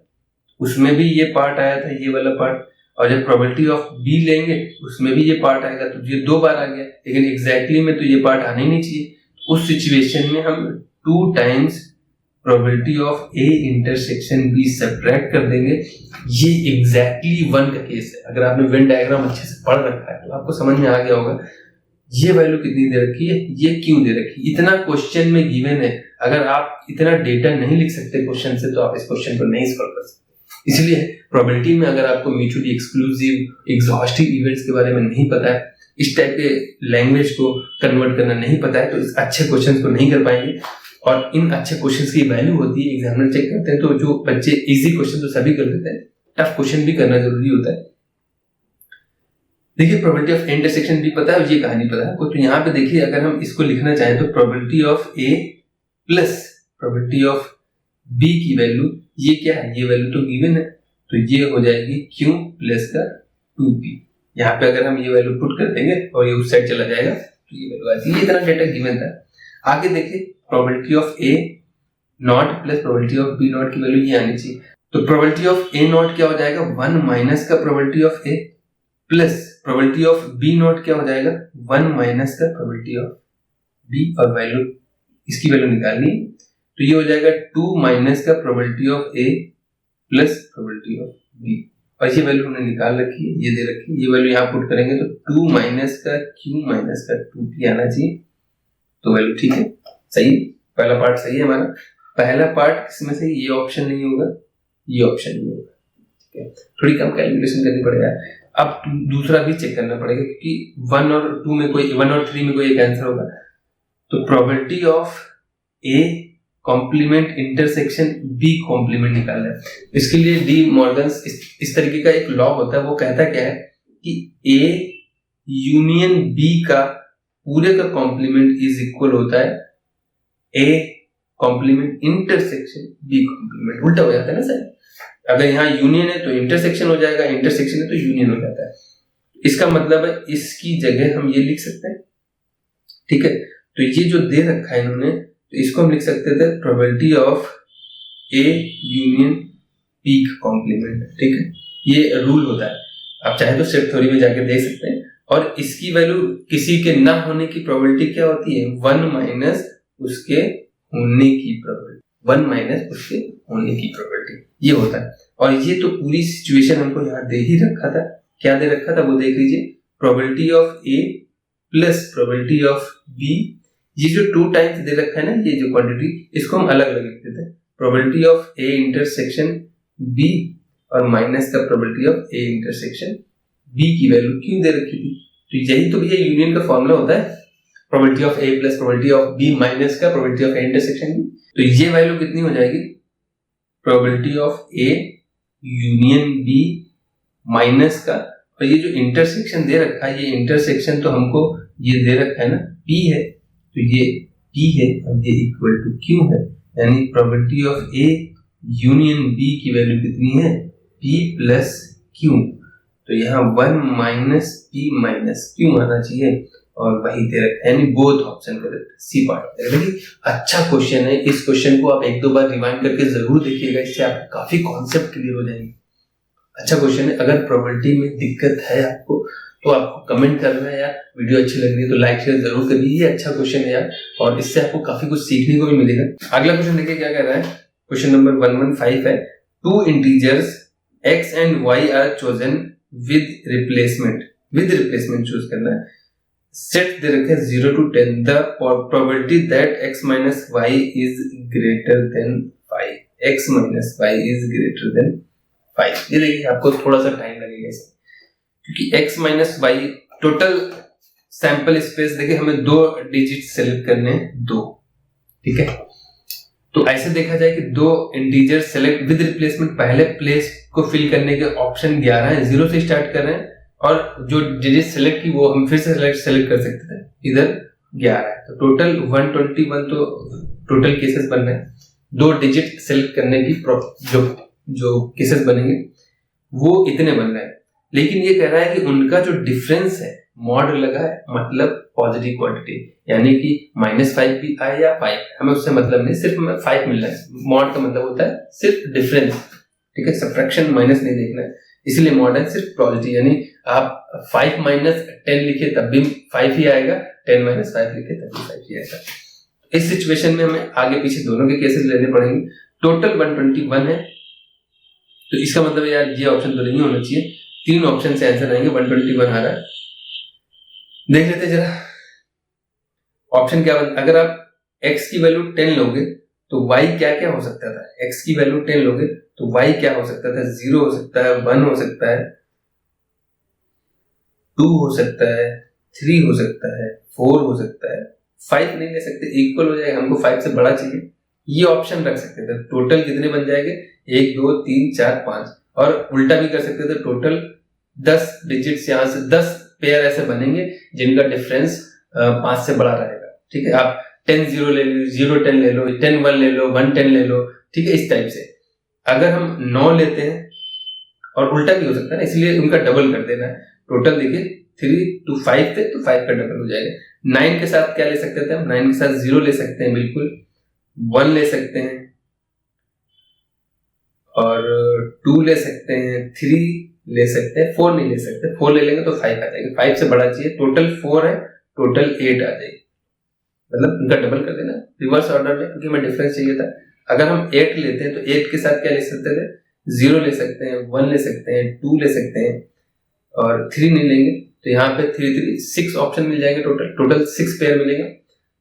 उसमें भी ये पार्ट आया था, ये वाला पार्ट, और जब प्रोबेबिलिटी ऑफ बी लेंगे उसमें भी ये पार्ट आएगा, तो ये 2 बार आ गया, लेकिन एग्जैक्टली में तो ये पार्ट आना ही नहीं चाहिए। उस सिचुएशन में हम 2 times probability of A intersection B subtract कर देंगे। ये एग्जैक्टली 1 का केस है। अगर आपने वेन डायग्राम अच्छे से पढ़ रखा है तो आपको समझ में आ गया होगा ये वैल्यू कितनी दे रखी है, ये क्यों दे रखी है। इतना क्वेश्चन में गिवन है, अगर आप इतना डेटा नहीं लिख सकते क्वेश्चन से तो आप इस क्वेश्चन को नहीं सॉल्व कर सकते। इसलिए प्रोबेबिलिटी में अगर आपको म्यूचुअली एक्सक्लूसिव एग्जॉस्टिव इवेंट्स के बारे में नहीं पता है, इस टाइप के लैंग्वेज को कन्वर्ट करना नहीं पता है, तो इस अच्छे क्वेश्चन को नहीं कर पाएंगे। और इन अच्छे क्वेश्चंस की वैल्यू होती है, एग्जामिनर चेक करते हैं, तो जो बच्चे इजी क्वेश्चन तो सभी कर लेते हैं, टफ क्वेश्चन भी करना जरूरी होता है। देखिए प्रोबेबिलिटी ऑफ इंटरसेक्शन भी पता है और ये कहानी पता है आपको, तो यहाँ पे देखिए अगर हम इसको लिखना चाहें तो probability of A plus probability of B की वैल्यू, ये क्या है, ये वैल्यू तो गिवन है, तो ये हो जाएगी क्यू प्लस का 2p। यहाँ पे अगर हम ये वैल्यू पुट कर देंगे और ये उस साइड चला जाएगा तो ये वैल्यू आती है। ये इतना डेटा गिवन था। आगे देखिए probability of A not plus probability of B not की वैल्यू ये आनी चाहिए, तो प्रोबेबिलिटी ऑफ ए नॉट क्या हो जाएगा, 1 माइनस का probability of A plus probability of B not क्या हो जाएगा, 1 माइनस का प्रोबेबिलिटी ऑफ बी, और वैल्यू इसकी वैल्यू निकालनी है तो ये हो जाएगा 2 माइनस का probability of A plus probability of B, और ये वैल्यू हमने निकाल रखी है, ये दे रखी है, ये वैल्यू यहाँ पुट करेंगे तो 2 माइनस का क्यू माइनस का 2p आना चाहिए, तो वैल्यू ठीक है, सही, पहला पार्ट सही है हमारा। पहला पार्ट इसमें से ये ऑप्शन नहीं होगा, ये ऑप्शन नहीं होगा, ठीक है, थोड़ी कम कैलकुलेशन करनी पड़ेगा। अब दूसरा भी चेक करना पड़ेगा क्योंकि 1 और 2 में कोई 1 और 3 में कोई एक आंसर होगा, तो probability of A complement intersection B complement निकालना है। इसके लिए डी मॉर्गन्स इस तरीके का एक लॉ होता है, वो कहता क्या है कि ए यूनियन बी का पूरे का कॉम्प्लीमेंट इज इक्वल होता है A complement intersection B complement. उल्टा हो जाता है ना सर, अगर यहाँ यूनियन है तो इंटरसेक्शन हो जाएगा, इंटरसेक्शन है तो यूनियन हो जाता है। इसका मतलब है इसकी जगह हम ये लिख सकते हैं, ठीक है, तो ये जो दे रखा है इन्होंने तो इसको हम लिख सकते थे probability of A union B complement, ठीक है, ये रूल होता है, आप चाहे तो सेट थ्योरी में जाके देख सकते हैं। और इसकी वैल्यू किसी के ना होने की प्रोबेबिलिटी क्या होती है, 1 माइनस उसके होने की प्रोबेबिलिटी, 1 माइनस उसके होने की प्रोबेबिलिटी, ये होता है। और ये तो पूरी सिचुएशन हमको यहाँ दे ही रखा था, क्या दे रखा था वो देख लीजिए, probability of A plus probability of B, ये जो 2 टाइम्स दे रखा है ना, ये जो क्वांटिटी, इसको हम अलग अलग लिख देते हैं, probability of A intersection B और माइनस का probability of A intersection B की वैल्यू क्यों दे रखी थी, तो यही तो भैया यूनियन का फॉर्मूला होता है, probability of A plus probability of B minus का probability of A intersection B, तो ये वैल्यू कितनी हो जाएगी, probability of A union B minus का, और ये जो इंटरसेक्शन दे रखा है, ये इंटरसेक्शन तो हमको ये दे रखा है ना p है, तो ये p है और ये इक्वल टू q है, यानी probability of a union b की वैल्यू कितनी है, p प्लस q, तो यहाँ 1 माइनस p माइनस q आना चाहिए, और वही दे रखा है, यानी both option correct, C part. देखिए अच्छा क्वेश्चन है, इस क्वेश्चन को आप 1-2 बार रिवाइंड करके जरूर देखिएगा, इससे आपको काफी कॉन्सेप्ट क्लियर हो जाएंगे। अच्छा क्वेश्चन है। अगर प्रोबेबिलिटी में दिक्कत है आपको तो आपको कमेंट करना है यार, वीडियो अच्छी लग रही है तो लाइक शेयर जरूर करिए, ये अच्छा क्वेश्चन है यार, और इससे आपको काफी कुछ सीखने को भी मिलेगा। अगला क्वेश्चन देखिए क्या कह रहा है, क्वेश्चन नंबर 115 है, 2 integers x and y are chosen with replacement choose करना है, सेट दे रखे 0 to 10, the probability that x minus y is greater than 5, x minus y is greater than 5। ये देखिए आपको थोड़ा सा टाइम लगेगा इसमें, क्योंकि x minus Y total sample space देखिए हमें 2 डिजिट सेलेक्ट करने हैं, 2, ठीक है, तो ऐसे देखा जाए कि 2 इंटीजर सेलेक्ट विद रिप्लेसमेंट, पहले प्लेस को फिल करने के ऑप्शन 11 है, 0 से स्टार्ट कर रहे हैं, और जो डिजिट सेलेक्ट की वो हम फिर से सेलेक्ट कर सकते थे, इधर 11 है, तो टोटल 121 तो टोटल केसेस बन रहे हैं। 2 डिजिट सेलेक्ट करने की जो केसेस बनेंगे वो इतने बन रहे हैं, लेकिन ये कह रहा है कि उनका जो डिफरेंस है मॉड लगा है, मतलब पॉजिटिव क्वांटिटी, यानी कि -5 भी आए या 5, हमें उससे मतलब नहीं, सिर्फ हमें 5 मिल रहा है। मॉड का मतलब होता है सिर्फ डिफरेंस, ठीक है, सब्ट्रैक्शन माइनस नहीं देखना है, इसलिए मॉड है सिर्फ प्रोबेबिलिटी, यानी आप 5 माइनस 10 लिखे तब भी 5 ही आएगा, 10 माइनस 5 लिखे तब भी 5 ही आएगा। इस सिचुएशन में हमें आगे पीछे दोनों के केसेस लेने पड़ेंगे। टोटल 121 है, तो इसका मतलब यार ये ऑप्शन तो नहीं होना चाहिए, 3 ऑप्शन से आंसर आएंगे, 121 आ रहा है। देख लेते जरा ऑप्शन क्या बन, अगर आप x की वैल्यू 10 लोगे तो y क्या क्या हो सकता था, x की वैल्यू 10 लोगे तो y क्या हो सकता था, 0 हो सकता है, 1 हो सकता है, 2 हो सकता है, 3 हो सकता है, 4 हो सकता है, 5 नहीं ले सकते, इक्वल हो जाएगा, हमको 5 से बड़ा चाहिए, ये ऑप्शन रख सकते थे। टोटल कितने बन जाएंगे, 1 2 3 4 5, और उल्टा भी कर सकते थे, टोटल 10 डिजिट्स यहाँ से 10 पेयर ऐसे बनेंगे जिनका डिफरेंस 5 से बड़ा रहेगा, ठीक है। आप 10 0 ले लो, 0 10 ले लो, 10 1 ले लो, 1 10 ले लो, ठीक है, इस टाइप से। अगर हम 9 लेते हैं, और उल्टा भी हो सकता है ना, इसलिए उनका डबल कर देना है। टोटल देखिए 3 to 5 थे तो 5 का डबल हो जाएगा। 9 के साथ क्या ले सकते थे हम, 9 के साथ 0 ले सकते हैं, बिल्कुल 1 ले सकते हैं, और 2 ले सकते हैं, 3 ले सकते हैं, 4 नहीं ले सकते, 4 ले लेंगे तो 5 आ जाएगा, 5 से बड़ा चाहिए, टोटल 4 है, टोटल 8 आ जाएगी, मतलब उनका डबल कर देना रिवर्स ऑर्डर में, क्योंकि हमें डिफरेंस चाहिए था। अगर हम 8 लेते हैं तो 8 के साथ क्या ले सकते थे, 0 ले सकते हैं, 1 ले सकते हैं, 2 ले सकते हैं, और 3 नहीं लेंगे, तो यहाँ पे 3 3 6 ऑप्शन मिल जाएंगे, टोटल 6 पेयर मिलेगा।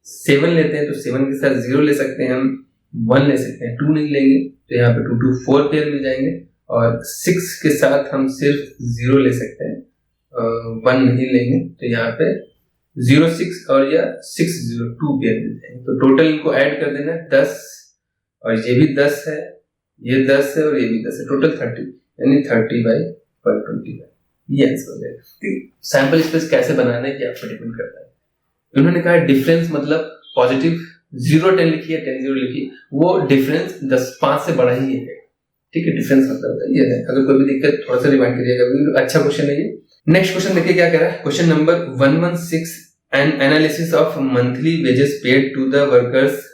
7 लेते हैं तो 7 के साथ 0 ले सकते हैं हम, 1 ले सकते हैं, 2 नहीं लेंगे तो यहाँ पे 2 2 4 पेयर मिल जाएंगे, और 6 के साथ हम सिर्फ 0 ले सकते हैं, 1 नहीं लेंगे तो यहाँ पे 0 6 और या 6 0 2 पेयर मिल जाएंगे। तो टोटल इनको ऐड कर देना 10, और ये भी 10 है, ये 10 है, और ये भी 10 है, टोटल 30, यानी 30/125, ये आंसर हो जाएगा। सैंपल स्पेस कैसे बनाना है ये आपको डिपेंड करता है। उन्होंने कहा डिफरेंस मतलब पॉजिटिव 0 10 लिखी है, 10 0 लिखी, वो डिफरेंस 10 5 से बड़ा ही है, ठीक है, डिफरेंस मतलब ये है। अगर कोई भी दिक्कत थोड़ा सा रिमाइंड करिएगा, अच्छा क्वेश्चन है ये। नेक्स्ट क्वेश्चन देखिए क्या कह रहा है, question number 116, an analysis of monthly wages paid to the workers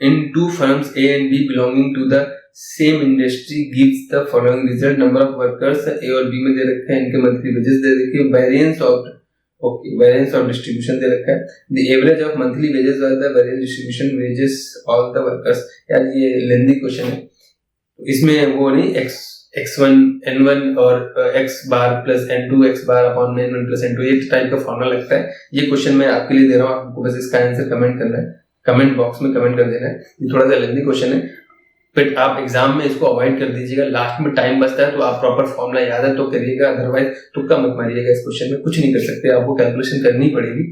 in 2 firms A and B belonging to the same industry gives the following result. Number of workers A और B में दे रखा है, इनके मंथली वेजेस दे रखे हैं, variance of distribution दे रखा है, the average of monthly wages or the variance distribution wages all the workers। यार ये लेंदी क्वेश्चन है, इसमें वो नहीं x1 n1 और x bar plus n2 x bar upon n1 plus n2 एक टाइप का फॉर्मूला लगता है। ये क्वेश्चन मैं आपके लिए दे रहा हूँ, आपको बस इसका आंसर कमेंट करना है, कमेंट बॉक्स में कमेंट कर देना है। ये थोड़ा सा लेंदी क्वेश्चन है, बट आप एग्जाम में इसको अवॉइड कर दीजिएगा, लास्ट में टाइम बचता है तो आप प्रॉपर फॉर्मूला याद है तो करिएगा, अदरवाइज तुक्का मत मारिएगा, इस क्वेश्चन में कुछ नहीं कर सकते, आपको कैलकुलेशन करनी पड़ेगी।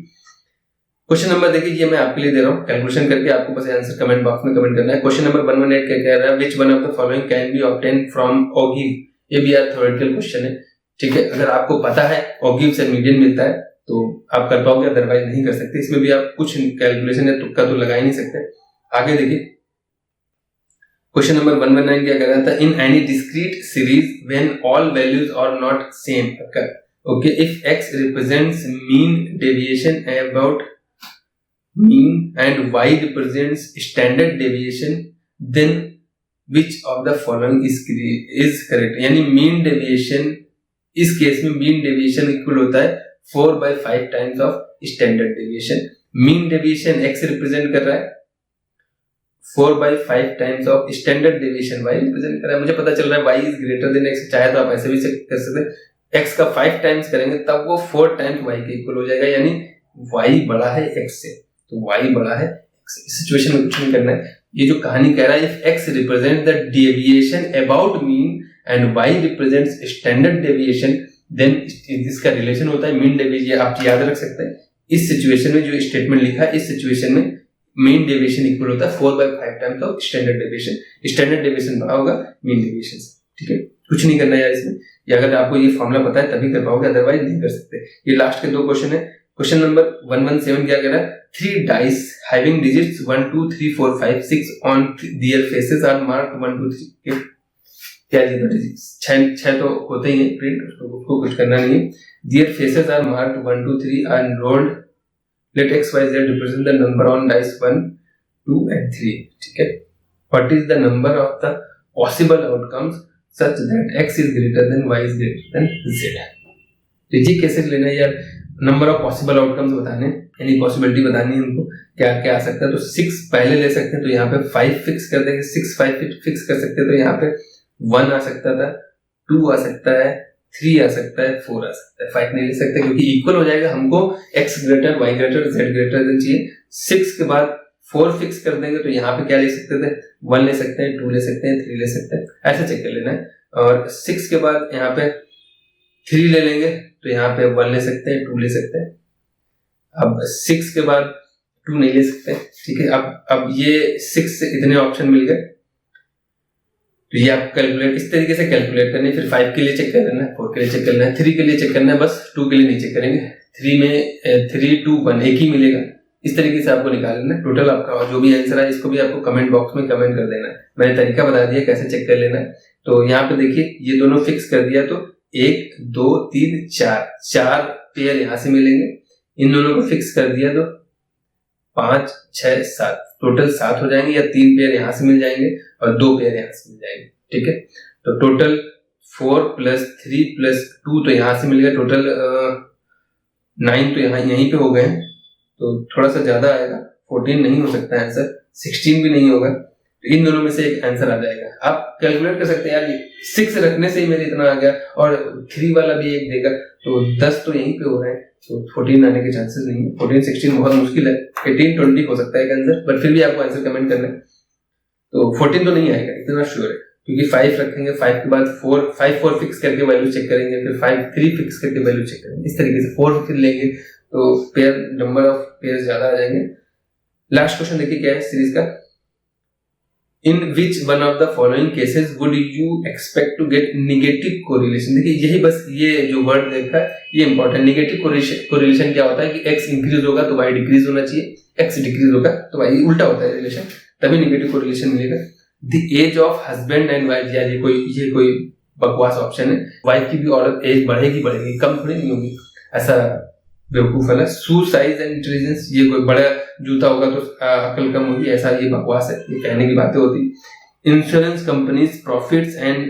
क्वेश्चन नंबर देखिए, ये मैं आपके लिए दे रहा हूँ, कैलकुलेशन करके आपको बस आंसर कमेंट बॉक्स में कमेंट करना है। क्वेश्चन नंबर 118 क्या कह रहा है, which one of the following can be obtain from ogive. ये भी यार थ्योरेटिकल क्वेश्चन है, ठीक है, अगर आपको पता है ओगिव से मीडियन मिलता है तो आप कर पाओगे, अदरवाइज नहीं कर सकते। इसमें भी आप कुछ कैलकुलेशन है तुक्का तो लगा ही नहीं सकते। आगे देखिए क्वेश्चन नंबर 119 क्या कह रहा था, in any discrete series when all values are not same occur, okay, if x represents mean deviation about mean and y represents standard deviation, then which of the following is correct. यानी mean deviation, इस case में mean deviation equal होता है 4/5 times of standard deviation. Mean deviation x represent कर रहा है, 4/5 times of standard deviation y represent कर रहा है। मुझे पता चल रहा है y is greater than x, चाहे तो आप ऐसे भी कर सकते हैं, x का 5 टाइम्स करेंगे तब वो 4 टाइम्स y के इक्वल हो जाएगा, यानी y बड़ा है x से, तो y बड़ा है x। इस सिचुएशन में कुछ नहीं करना है, ये जो कहानी कह रहा है, if x represent the deviation about mean and y represents standard deviation, then इसका रिलेशन होता है मीन डेविएशन, आप याद रख सकते हैं। इस सिचुएशन में जो स्टेटमेंट लिखा है, इस सिचुएशन में मीन डेविएशन इक्वल होता है 4/5 times of standard deviation. Standard deviation बड़ा होगा मीन डेविएशन से, ठीक है, कुछ नहीं करना यार इसमें। या अगर आपको ये फॉर्मूला पता है तभी कर पाओगे, अदरवाइज नहीं कर सकते। ये लास्ट के 2 क्वेश्चन है। क्वेश्चन नंबर 117 क्या कह रहा है, 3 dice having digits 1 2 3 4 5 6 on their faces are marked 1 2 3। क्या जी डिजिट्स 6 तो होते ही हैं प्रिंट, उसको कुछ करना नहीं है। their faces are marked 1 2 3 and rolled, let x y z represent the number on dice 1 2 and 3, ठीक है। what is the number of the possible outcomes such that x is greater than y is greater than z। तो ये कैसे लेना है यार, number of possible outcomes बताने, यानी पॉसिबिलिटी बतानी है हमको क्या क्या आ सकता है। तो 6 पहले ले सकते हैं, तो यहाँ पे 5 फिक्स कर देंगे, 6 5 फिक्स कर सकते हैं, तो यहाँ पे 1 आ सकता था, 2 आ सकता है, 3 आ सकता है, 4 आ सकता है। 5 नहीं ले सकते क्योंकि इक्वल हो जाएगा, हमको x greater y greater z greater than चाहिए। 6 के बाद 4 फिक्स कर देंगे, तो यहाँ पे क्या ले सकते थे, 1 ले सकते हैं, 2 ले सकते हैं, 3 ले सकते हैं, ऐसे चेक कर लेना है। और 6 के बाद यहाँ पे 3 ले लेंगे, तो यहाँ पे 1 ले सकते हैं, 2 ले सकते हैं। अब 6 के बाद 2 नहीं ले सकते, ठीक है। अब ये 6 से इतने ऑप्शन मिल गए, तो ये आप कैलकुलेट इस तरीके से कैलकुलेट करनी है। फिर 5 के लिए चेक कर लेना है, 4 के लिए चेक करना है, 3 के लिए चेक करना है, बस 2 के लिए नहीं चेक करेंगे। 3 में 3 2 1 एक ही मिलेगा, इस तरीके से आपको निकाल लेना है टोटल आपका। और जो भी आंसर है इसको भी आपको कमेंट बॉक्स में कमेंट कर देना है। मैंने तरीका बता दिया कैसे चेक कर लेना है। तो यहाँ पे देखिए ये दोनों फिक्स कर दिया, तो 1 2 3 4 पेयर यहाँ से मिलेंगे। इन दोनों को फिक्स कर दिया तो 5 6 7 टोटल 7 हो जाएंगे, या 3 पेयर यहाँ से मिल जाएंगे और 2 पेयर यहाँ से मिल जाएंगे, ठीक है। तो टोटल 4 + 3 + 2 तो यहाँ से मिल गया, टोटल 9 तो यहाँ यहीं पे हो गए हैं, तो थोड़ा सा ज्यादा आएगा। 14 नहीं हो सकता आंसर, 16 भी नहीं होगा, तो इन दोनों में से एक आंसर आ जाएगा। आप कैलकुलेट कर सकते हैं यार, 6 रखने से ही मेरे इतना आ गया और 3 वाला भी एक देगा, तो 10 तो यहीं पे हो रहे हैं, तो 14 आने के चांसेस नहीं है। 14 16 बहुत मुश्किल है, 18 20 हो सकता है आंसर, बट फिर भी आपको आंसर कमेंट करना है। तो 14 तो नहीं आएगा, इतना श्योर है, क्योंकि 5 रखेंगे, 5 के बाद 4 फिक्स करके वैल्यू चेक करेंगे, फिर 3 फिक्स करके वैल्यू चेक करेंगे, इस तरीके से 4 फिर लेंगे, तो पेयर नंबर ऑफ पेयर ज्यादा आ जाएंगे। लास्ट क्वेश्चन देखिए क्या है सीरीज का, in which one of the following cases would you expect to get negative correlation. देखिए यही बस ये जो वर्ड देखा है ये इंपॉर्टेंट। नेगेटिव कोरिलेशन क्या होता है कि x इंक्रीज होगा तो y डिक्रीज होना चाहिए, x डिक्रीज होगा तो y उल्टा होता है रिलेशन, तभी नेगेटिव कोरिलेशन मिलेगा। The age of husband and wife, यार ये कोई बकवास ऑप्शन है। वाइफ की भी औरत एज बढ़ेगी, कम थोड़ी नहीं होगी, ऐसा बेवकूफ है। सुसाइज एंड इंटेलिजेंस, ये कोई बड़ा जूता होगा तो अकल कम होगी, ऐसा ये बकवास है, ये कहने की बातें होती। Insurance companies profits and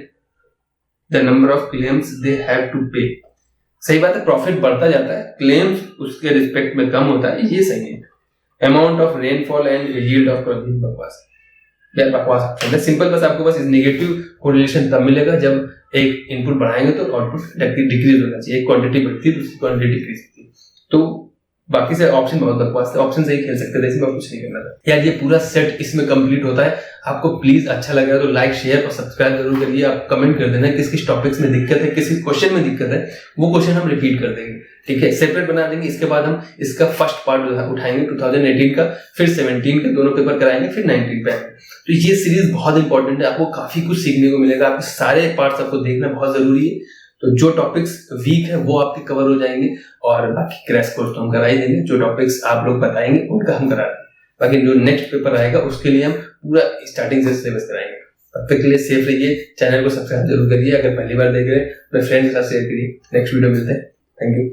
the number of claims they have to pay, सही बात है, प्रॉफिट बढ़ता जाता है, क्लेम्स उसके रिस्पेक्ट में कम होता है, ये सही है। Amount of rainfall and yield of crop, बकवास यार, बकवास ऑप्शन है। सिंपल बस आपको बस नेगेटिव कोरिलेशन तब मिलेगा जब एक इनपुट बढ़ाएंगे तो आउटपुट डिक्रीज होना चाहिए, एक क्वांटिटी बढ़ती है दूसरी क्वांटिटी डिक्रीज होती है। तो बाकी से ऑप्शन बहुत बकवास थे, ऑप्शन से ही खेल सकते थे, इसमें कुछ नहीं करना था यार। ये पूरा सेट इसमें कंप्लीट होता है। आपको प्लीज अच्छा लगा तो लाइक शेयर और सब्सक्राइब जरूर करिए। आप कमेंट कर देना किस किस टॉपिक्स में दिक्कत है, किस क्वेश्चन में दिक्कत है, वो क्वेश्चन हम रिपीट कर देंगे, ठीक है, सेपरेट बना देंगे। इसके बाद हम इसका फर्स्ट पार्ट उठाएंगे 2018 का, फिर 17 के दोनों पेपर कराएंगे, फिर 19 पे आएंगे। तो ये सीरीज बहुत इंपॉर्टेंट है, आपको काफी कुछ सीखने को मिलेगा, आपके सारे पार्ट्स आपको देखना बहुत जरूरी है। तो जो टॉपिक्स वीक है वो आपके कवर हो जाएंगे, और बाकी क्रैश कोर्स तो हम करा ही देंगे। जो टॉपिक्स आप लोग बताएंगे उनका हम करा देंगे, बाकी जो नेक्स्ट पेपर आएगा उसके लिए हम पूरा स्टार्टिंग से सिलेबस कराएंगे। तब तक के लिए सेफ रहिए, चैनल को सब्सक्राइब जरूर करिए, अगर पहली बार देख रहे हैं अपने फ्रेंड्स के साथ शेयर करिए। नेक्स्ट वीडियो मिलते हैं, थैंक यू।